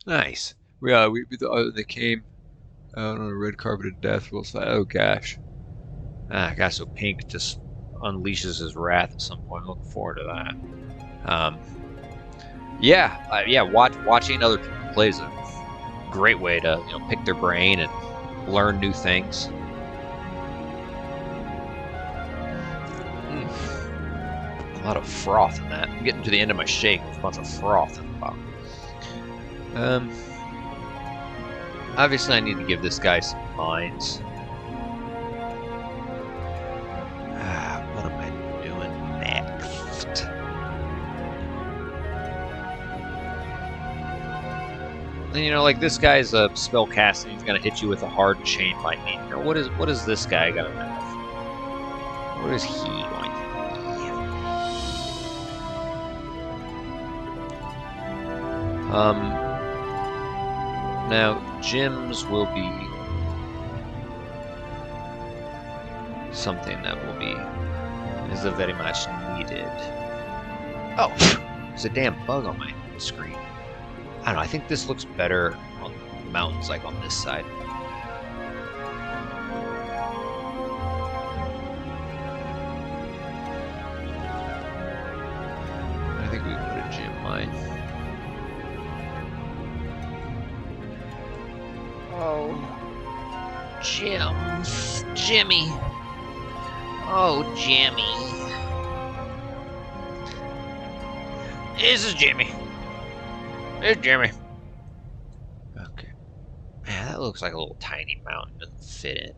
Nice. They came out on a red carpeted death. Oh, gosh. Guy so pink just unleashes his wrath at some point. I'm looking forward to that. Watching other people play is a great way to, you know, pick their brain and learn new things. A lot of froth in that. I'm getting to the end of my shake with a bunch of froth in the bottom. Obviously, I need to give this guy some mines. What am I doing next? And, you know, like this guy's a spell casting. He's gonna hit you with a hard chain lightning. You know, what is this guy gonna have? What is he going to do? Now gems will be something that will be very much needed. Oh, there's a damn bug on my screen. I don't know, I think this looks better on the mountains, like on this side. I think we can put a gem mine. Oh, gems. Jimmy. Oh, Jimmy. This is Jimmy. There's Jimmy. Okay. Man, that looks like a little tiny mountain. Doesn't fit in. It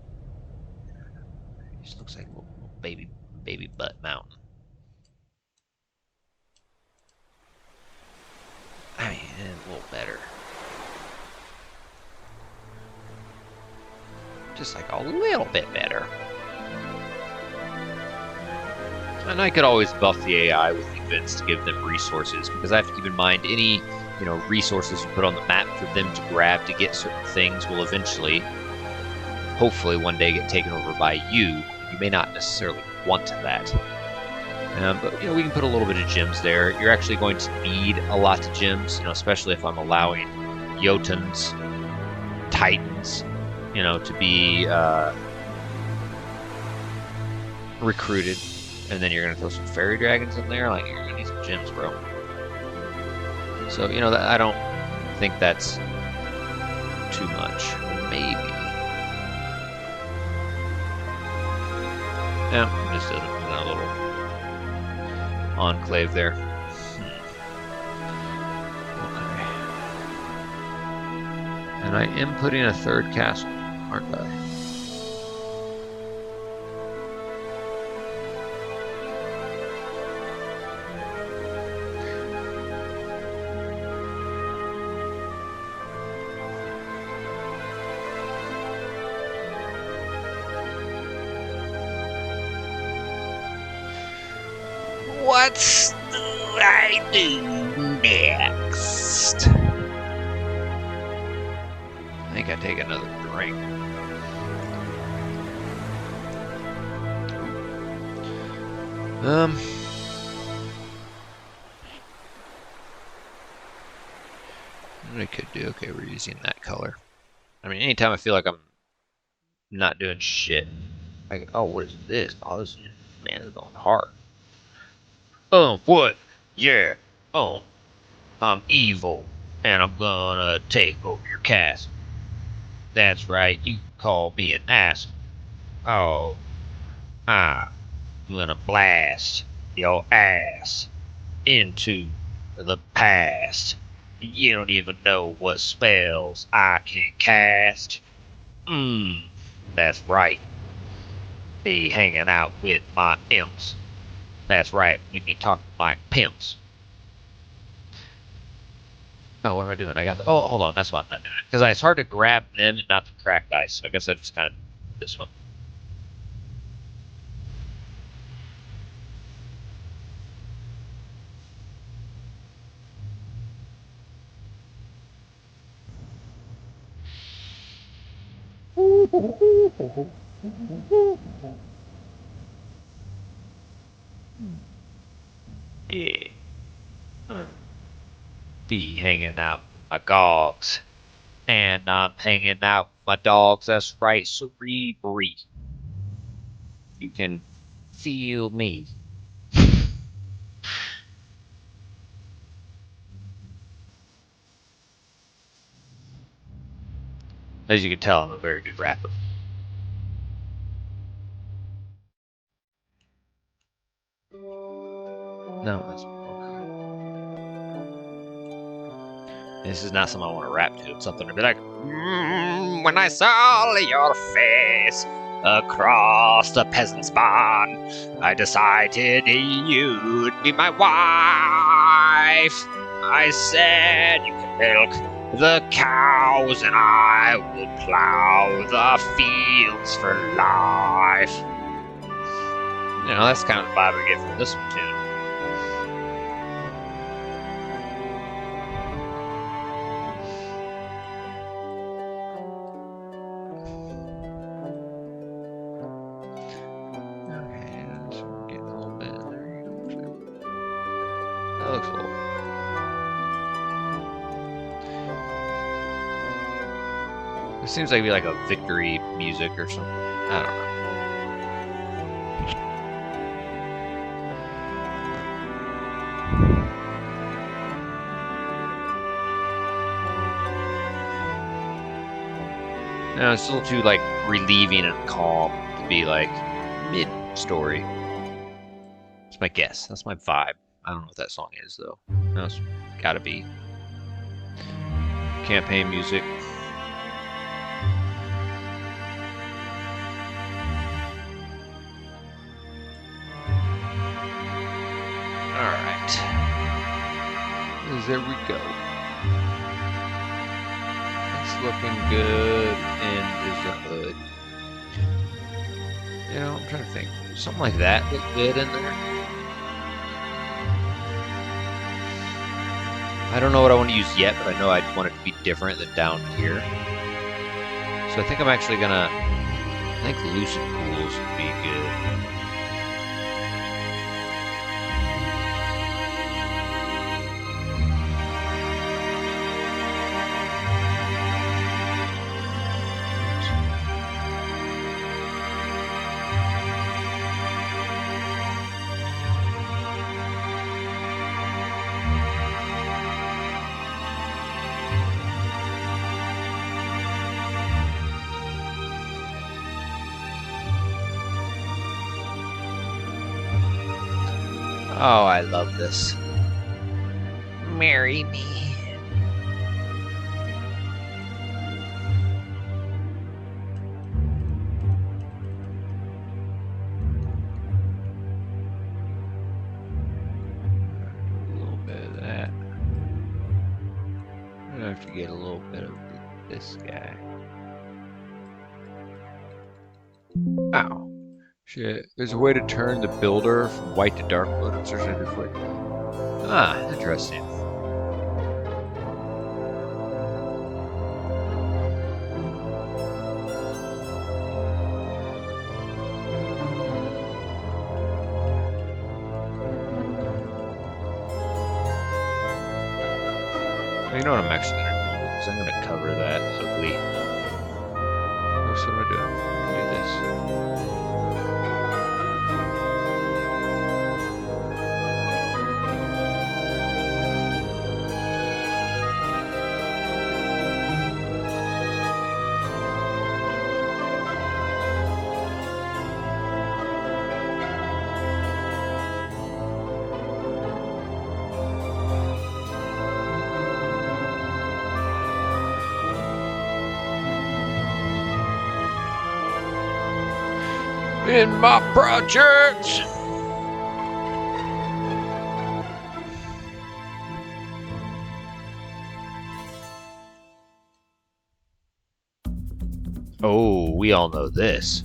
just looks like a little baby butt mountain. I mean, a little better. Just like a little bit better. And I could always buff the AI with events to give them resources, because I have to keep in mind any, you know, resources you put on the map for them to grab to get certain things will eventually, hopefully one day, get taken over by you. You may not necessarily want that. But, you know, we can put a little bit of gems there. You're actually going to need a lot of gems, you know, especially if I'm allowing Jotuns, Titans, you know, to be recruited. And then you're going to throw some fairy dragons in there. Like, you're going to need some gems, bro. So, you know, I don't think that's too much. Maybe. Yeah, just a little. enclave there. Okay. And I am putting a third castle, aren't I? What do I do next? I think I take another drink. What I could do, okay, we're using that color. I mean, anytime I feel like I'm not doing shit, like, oh, what is this? Oh, this, man, it's going hard. Oh, what? Yeah. Oh, I'm evil, and I'm gonna take over your castle. That's right, you call me an ass. Oh, I'm gonna blast your ass into the past. You don't even know what spells I can cast. That's right. Be hanging out with my imps. That's right, we be talking like pimps. Oh, what am I doing? I got the. Oh, hold on. That's what I'm not doing. Because it's hard to grab them and not to crack dice. So I guess I just kind of this one. Yeah. Be hanging out with my dogs. And I'm hanging out with my dogs. That's right, Cerebri. You can feel me. As you can tell, I'm a very good rapper. No, that's okay. This is not something I want to rap to. It's something to be like, when I saw your face across the peasant's barn, I decided you'd be my wife. I said you can milk the cows and I will plow the fields for life. You know, that's kind of the vibe I get from this one, too. Okay, so we're getting a little bit in there. That looks a little. It seems like it'd be like a victory music or something. I don't know. No, it's a little too like relieving and calm to be like mid-story. That's my guess. That's my vibe. I don't know what that song is though. No, it's gotta be campaign music. Alright. There we go. It's looking good in the hood. You know, I'm trying to think. Something like that look good in there. I don't know what I want to use yet, but I know I'd want it to be different than down here. So I think I'm actually gonna. I think lucid pools would be good. Oh, I love this. Marry me. A little bit of that. I'm gonna have to get a little bit of this guy. Ow. Shit. There's a way to turn the builder from white to dark mode and search it quick. Ah, interesting. You know what I'm actually gonna do? Is I'm gonna cover that ugly. What's what I'm gonna do? I'm gonna do this. In my projects. Oh, we all know this.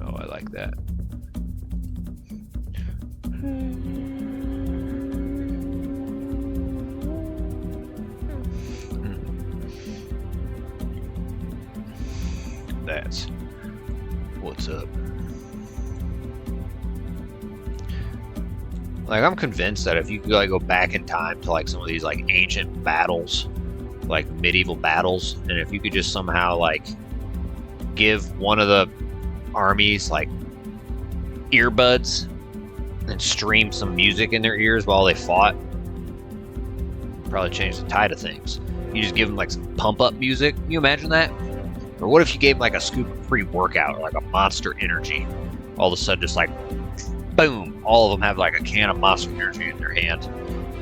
Oh, I like that. That's what's up. Like, I'm convinced that if you could like go back in time to like some of these like ancient battles, like medieval battles, and if you could just somehow like give one of the armies like earbuds and stream some music in their ears while they fought, probably change the tide of things. You just give them like some pump up music. Can you imagine that? Or what if you gave them like a scoop of pre-workout or like a Monster Energy? All of a sudden, just like, boom, all of them have like a can of Monster Energy in their hand.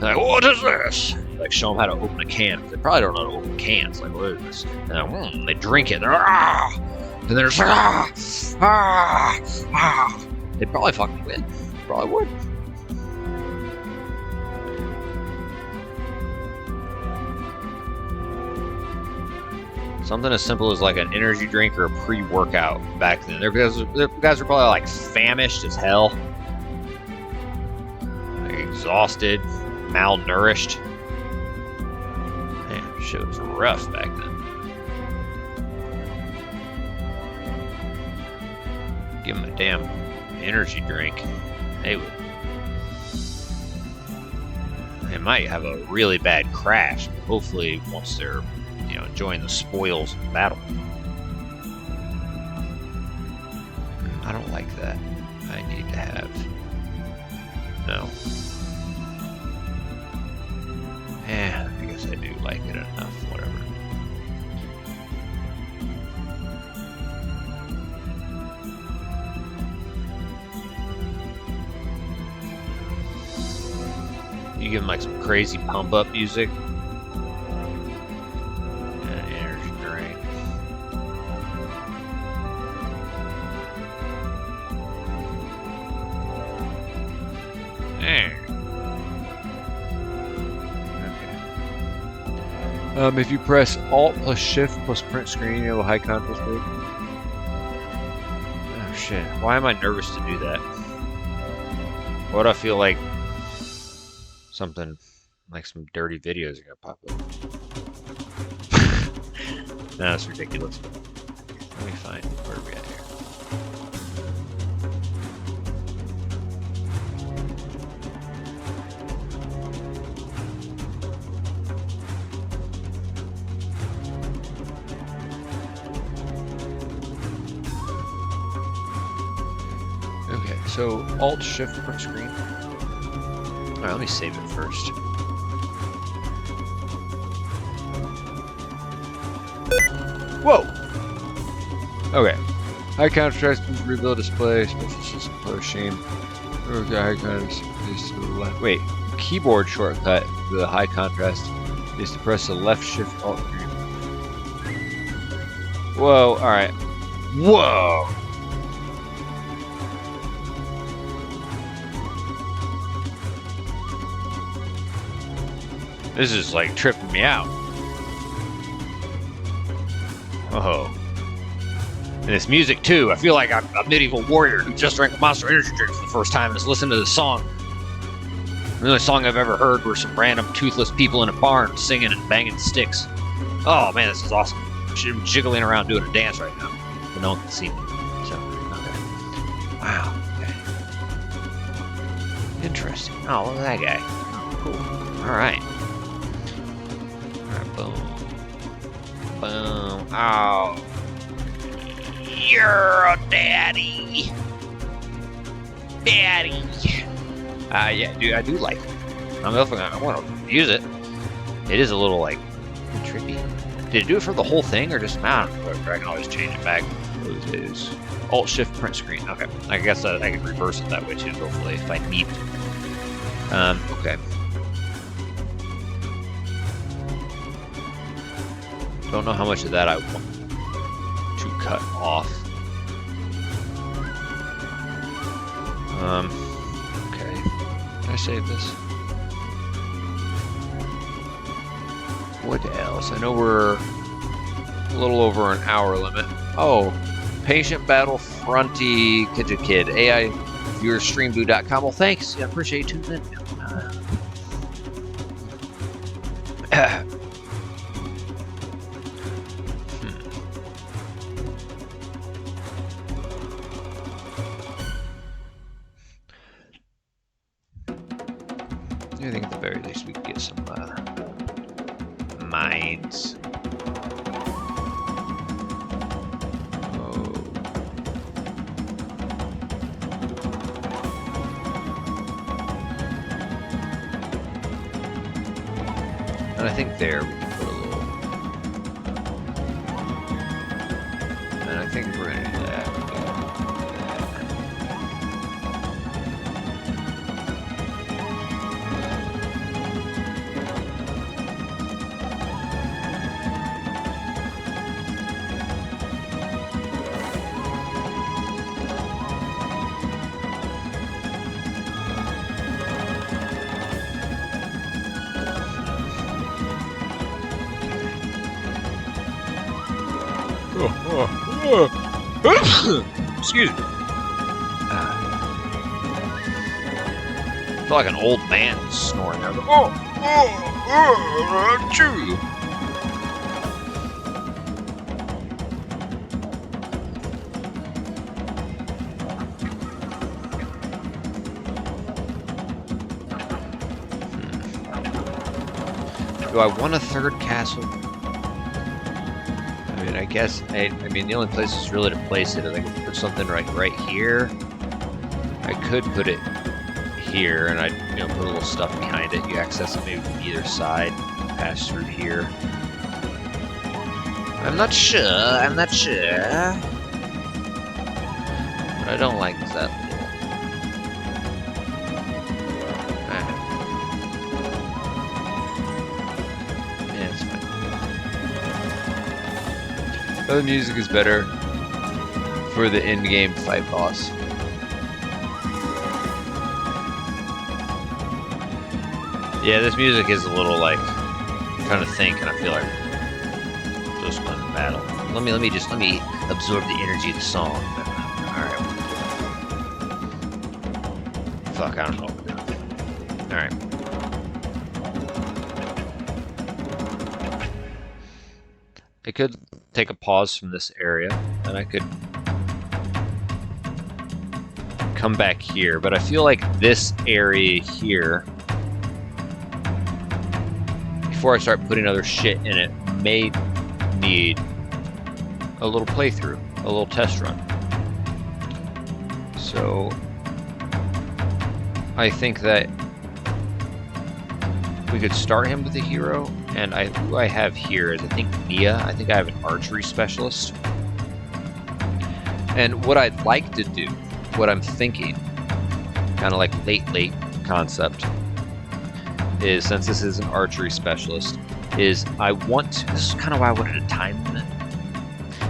They're like, what is this? Like, show them how to open a can. They probably don't know how to open cans. Like, what is this? And they drink it. They're and they're just They'd probably fucking win. Probably would. Something as simple as like an energy drink or a pre-workout back then. Their guys are probably like famished as hell, like exhausted, malnourished. Man, shit was rough back then. Give them a damn energy drink. They might have a really bad crash. But hopefully, once they're enjoying the spoils of battle. I don't like that. I need to have... No. I guess I do like it enough, whatever. You give them like some crazy pump up music. If you press Alt plus Shift plus print screen, you have a high contrast rate. Oh shit! Why am I nervous to do that? Why do I feel like something like some dirty videos are gonna pop up? No, that's ridiculous. Let me find where we at here. Okay, so Alt Shift print screen. Alright, let me save it first. Whoa! Okay. High contrast rebuild display, special system color scheme. Okay, high contrast is to the left. Wait, keyboard shortcut for the high contrast is to press the left shift alt. Whoa, alright. Whoa! This is like tripping me out. Oh. And it's music too. I feel like I'm a medieval warrior who just drank a Monster Energy drink for the first time and is listening to this song. The only song I've ever heard were some random toothless people in a barn singing and banging sticks. Oh man, this is awesome. I'm jiggling around doing a dance right now, but no one can see me. So, okay. Wow. Okay. Interesting. Oh, look at that guy. Oh, cool. All right. All right. Boom. Boom. Oh. You're a daddy. Daddy. Yeah, dude, I do like it. I'm definitely I want to use it. It is a little like trippy. Did it do it for the whole thing or just mount? I can always change it back. It is Alt Shift print screen. Okay, I guess I can reverse it that way too. Hopefully, if I need to. Okay. Don't know how much of that I want to cut off. Okay. Can I save this? What else? I know we're a little over an hour limit. Oh, Patient Battle Fronty Kid AI viewer streamblue.com. Well, thanks. I appreciate you tuning in. I think at the very least we could get some mines. Oh. And I think there we can put a little. And I think we're gonna do that. Excuse me. I feel like an old man snoring there. Chew. Do I want a third castle? I guess I mean the only place is really to place it is I could put something right here. I could put it here, and I'd put a little stuff behind it. You access it maybe from either side, pass through here. I'm not sure. But I don't like that little. Yeah, it's fine. The music is better for the in-game fight boss. Yeah, this music is a little like I'm trying to think, and I feel like just going to battle. Let me absorb the energy of the song. All right. Fuck, I don't know. All right. I could take a pause from this area, and I could come back here, but I feel like this area here, before I start putting other shit in it, may need a little playthrough, a little test run. So I think that we could start him with a hero And who I have here is, I think, Mia. I think I have an archery specialist. And what I'd like to do, what I'm thinking, kind of like late concept, is, since this is an archery specialist, is this is kind of why I wanted a time limit.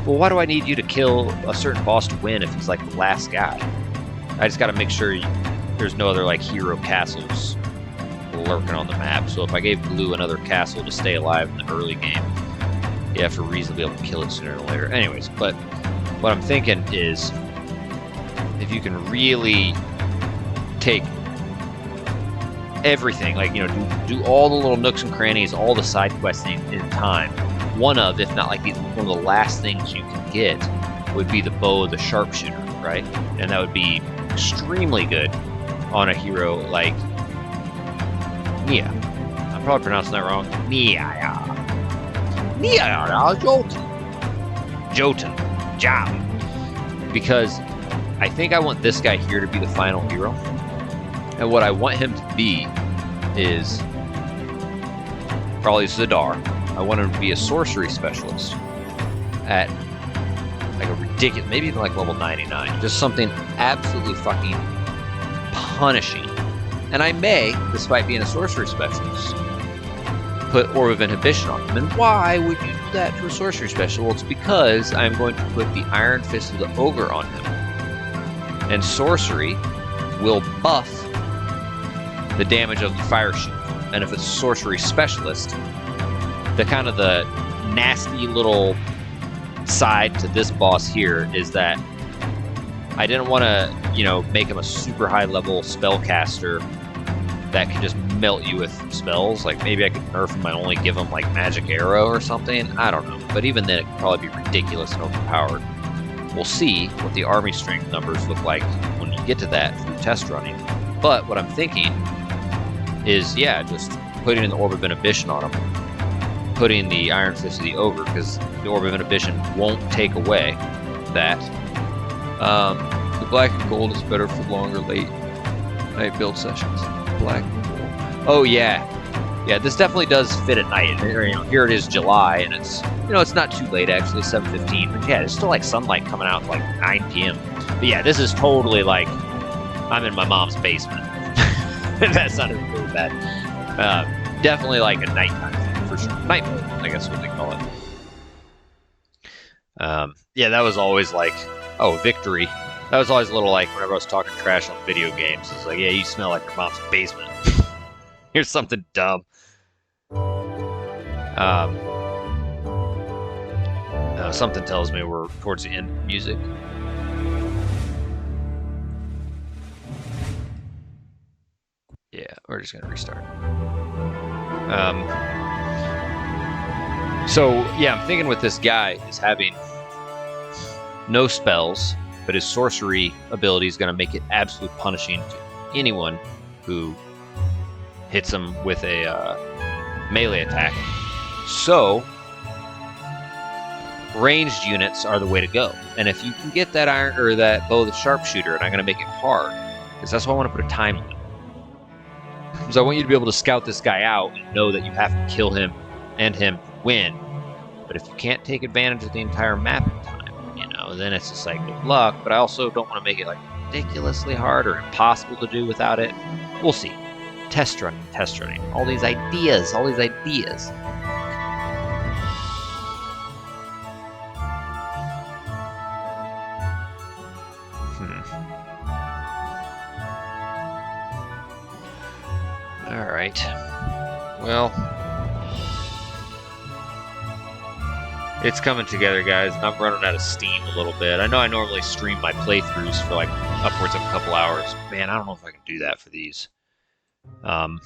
Well, why do I need you to kill a certain boss to win if he's like the last guy? I just got to make sure there's no other like hero castles lurking on the map. So if I gave Blue another castle to stay alive in the early game, you have to reasonably be able to kill it sooner or later. Anyways, but what I'm thinking is, if you can really take everything, like, you know, do all the little nooks and crannies, all the side questing in time. One of, if not like one of the last things you can get, would be the bow of the sharpshooter, right? And that would be extremely good on a hero like Mia. I'm probably pronouncing that wrong. Mia, Jotun, Jam. Because I think I want this guy here to be the final hero. And what I want him to be is probably Zadar. I want him to be a sorcery specialist at like a ridiculous, maybe even like level 99. Just something absolutely fucking punishing. And I may, despite being a sorcery specialist, put Orb of Inhibition on him. And why would you do that to a sorcery specialist? Well, it's because I'm going to put the Iron Fist of the Ogre on him. And sorcery will buff the damage of the fire shield. And if it's a sorcery specialist, the kind of the nasty little side to this boss here is that I didn't want to, you know, make him a super high level spellcaster that can just melt you with spells. Like, maybe I could nerf him and only give him like magic arrow or something. I don't know. But even then, it could probably be ridiculous and overpowered. We'll see what the army strength numbers look like when you get to that through test running. But what I'm thinking is, yeah, just putting in the Orb of Inhibition on him, putting the Iron Fist of the Ogre, because the Orb of Inhibition won't take away that. The black and gold is better for longer late night build sessions. Black and gold. Oh yeah, yeah. This definitely does fit at night. You know, here it is July, and it's, you know, it's not too late actually, 7:15. But yeah, there's still like sunlight coming out at like 9 p.m. But yeah, this is totally like I'm in my mom's basement. That sounded really bad. Definitely like a nighttime thing for sure. Night mode, I guess what they call it. Yeah, that was always like, oh, victory. That was always a little like whenever I was talking trash on video games. It's like, yeah, you smell like your mom's basement. Here's something dumb. Something tells me we're towards the end of music. Yeah, we're just gonna restart. So yeah, I'm thinking with this guy is having no spells, but his sorcery ability is going to make it absolutely punishing to anyone who hits him with a melee attack. So ranged units are the way to go. And if you can get that iron or that bow of the sharpshooter, and I'm going to make it hard, because that's why I want to put a time limit. Because I want you to be able to scout this guy out and know that you have to kill him and him to win. But if you can't take advantage of the entire map in time, you know, then it's just like good luck. But I also don't want to make it like ridiculously hard or impossible to do without it. We'll see. Test running. All these ideas. All right. Well, it's coming together, guys. I'm running out of steam a little bit. I know I normally stream my playthroughs for like upwards of a couple hours. Man, I don't know if I can do that for these. And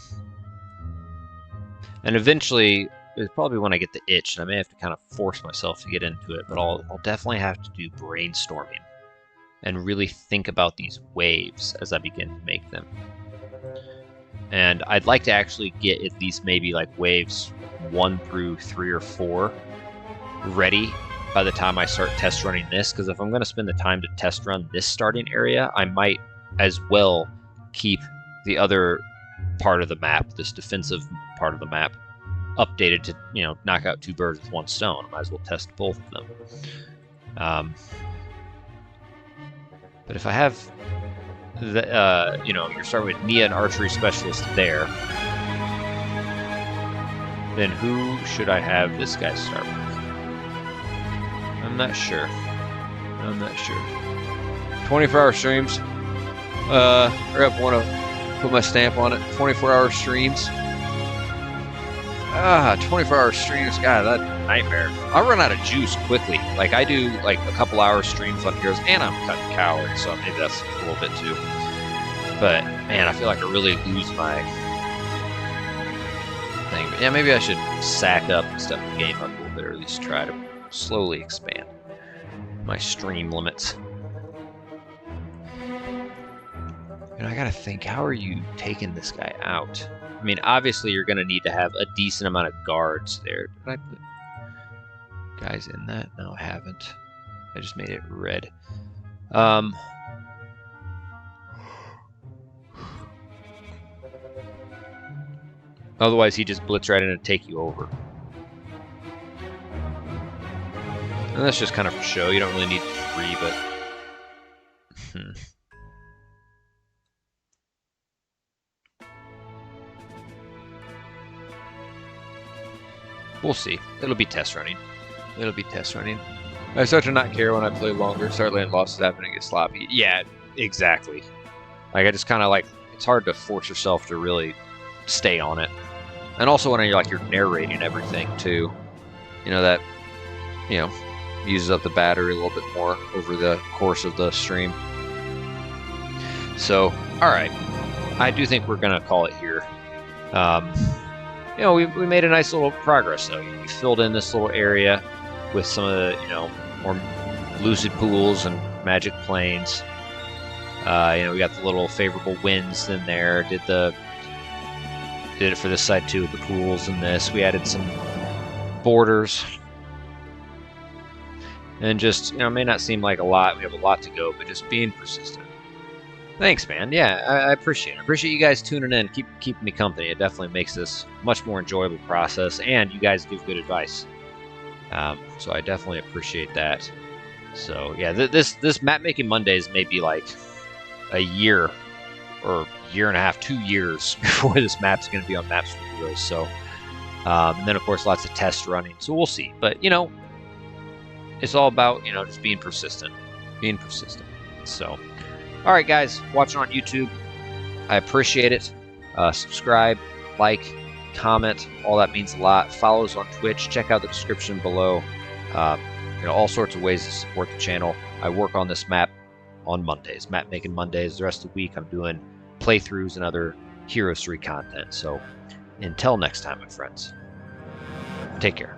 eventually, it's probably when I get the itch, and I may have to kind of force myself to get into it, but I'll definitely have to do brainstorming and really think about these waves as I begin to make them. And I'd like to actually get at least maybe like waves 1 through 3 or 4 ready by the time I start test running this, because if I'm going to spend the time to test run this starting area, I might as well keep the other part of the map, this defensive part of the map, updated to, you know, knock out 2 birds with 1 stone. I might as well test both of them. But if I have the, you know, you're starting with Mia, an archery specialist there, then who should I have this guy start with? I'm not sure. I'm not sure. 24-hour streams. I want to put my stamp on it. 24-hour streams. 24-hour streams. God, that's a nightmare. I run out of juice quickly. Like, I do like a couple hour streams on Heroes, and I'm cutting calories, so maybe that's a little bit too. But man, I feel like I really lose my thing. But yeah, maybe I should sack up and step the game up a little bit, or at least try to slowly expand my stream limits. And I gotta think, how are you taking this guy out? I mean, obviously you're gonna need to have a decent amount of guards there. Did I put guys in that? No, I haven't. I just made it red. Otherwise, he just blitz right in and take you over. And that's just kind of for show. You don't really need 3, but... We'll see. It'll be test running. It'll be test running. I start to not care when I play longer. Start letting losses happen and get sloppy. Yeah, exactly. Like, I just kind of like... It's hard to force yourself to really stay on it. And also when you're narrating everything, too. You know, that... You know... uses up the battery a little bit more over the course of the stream. So, alright. I do think we're going to call it here. You know, we made a nice little progress, though. We filled in this little area with some of the, you know, more lucid pools and magic plains. You know, we got the little favorable winds in there. Did it for this side, too, with the pools and this. We added some borders. And just, you know, it may not seem like a lot. We have a lot to go, but just being persistent. Thanks, man. Yeah, I appreciate it. I appreciate you guys tuning in, keeping me company. It definitely makes this a much more enjoyable process, and you guys give good advice. So I definitely appreciate that. So yeah, this map making Mondays may be like a year or year and a half, 2 years before this map's going to be on Maps for Heroes. So and then of course lots of test running. So we'll see. But you know, it's all about, you know, just being persistent. So, all right, guys, watching on YouTube, I appreciate it. Subscribe, like, comment, all that means a lot. Follow us on Twitch. Check out the description below. You know, all sorts of ways to support the channel. I work on this map on Mondays, map making Mondays. The rest of the week, I'm doing playthroughs and other Heroes 3 content. So, until next time, my friends, take care.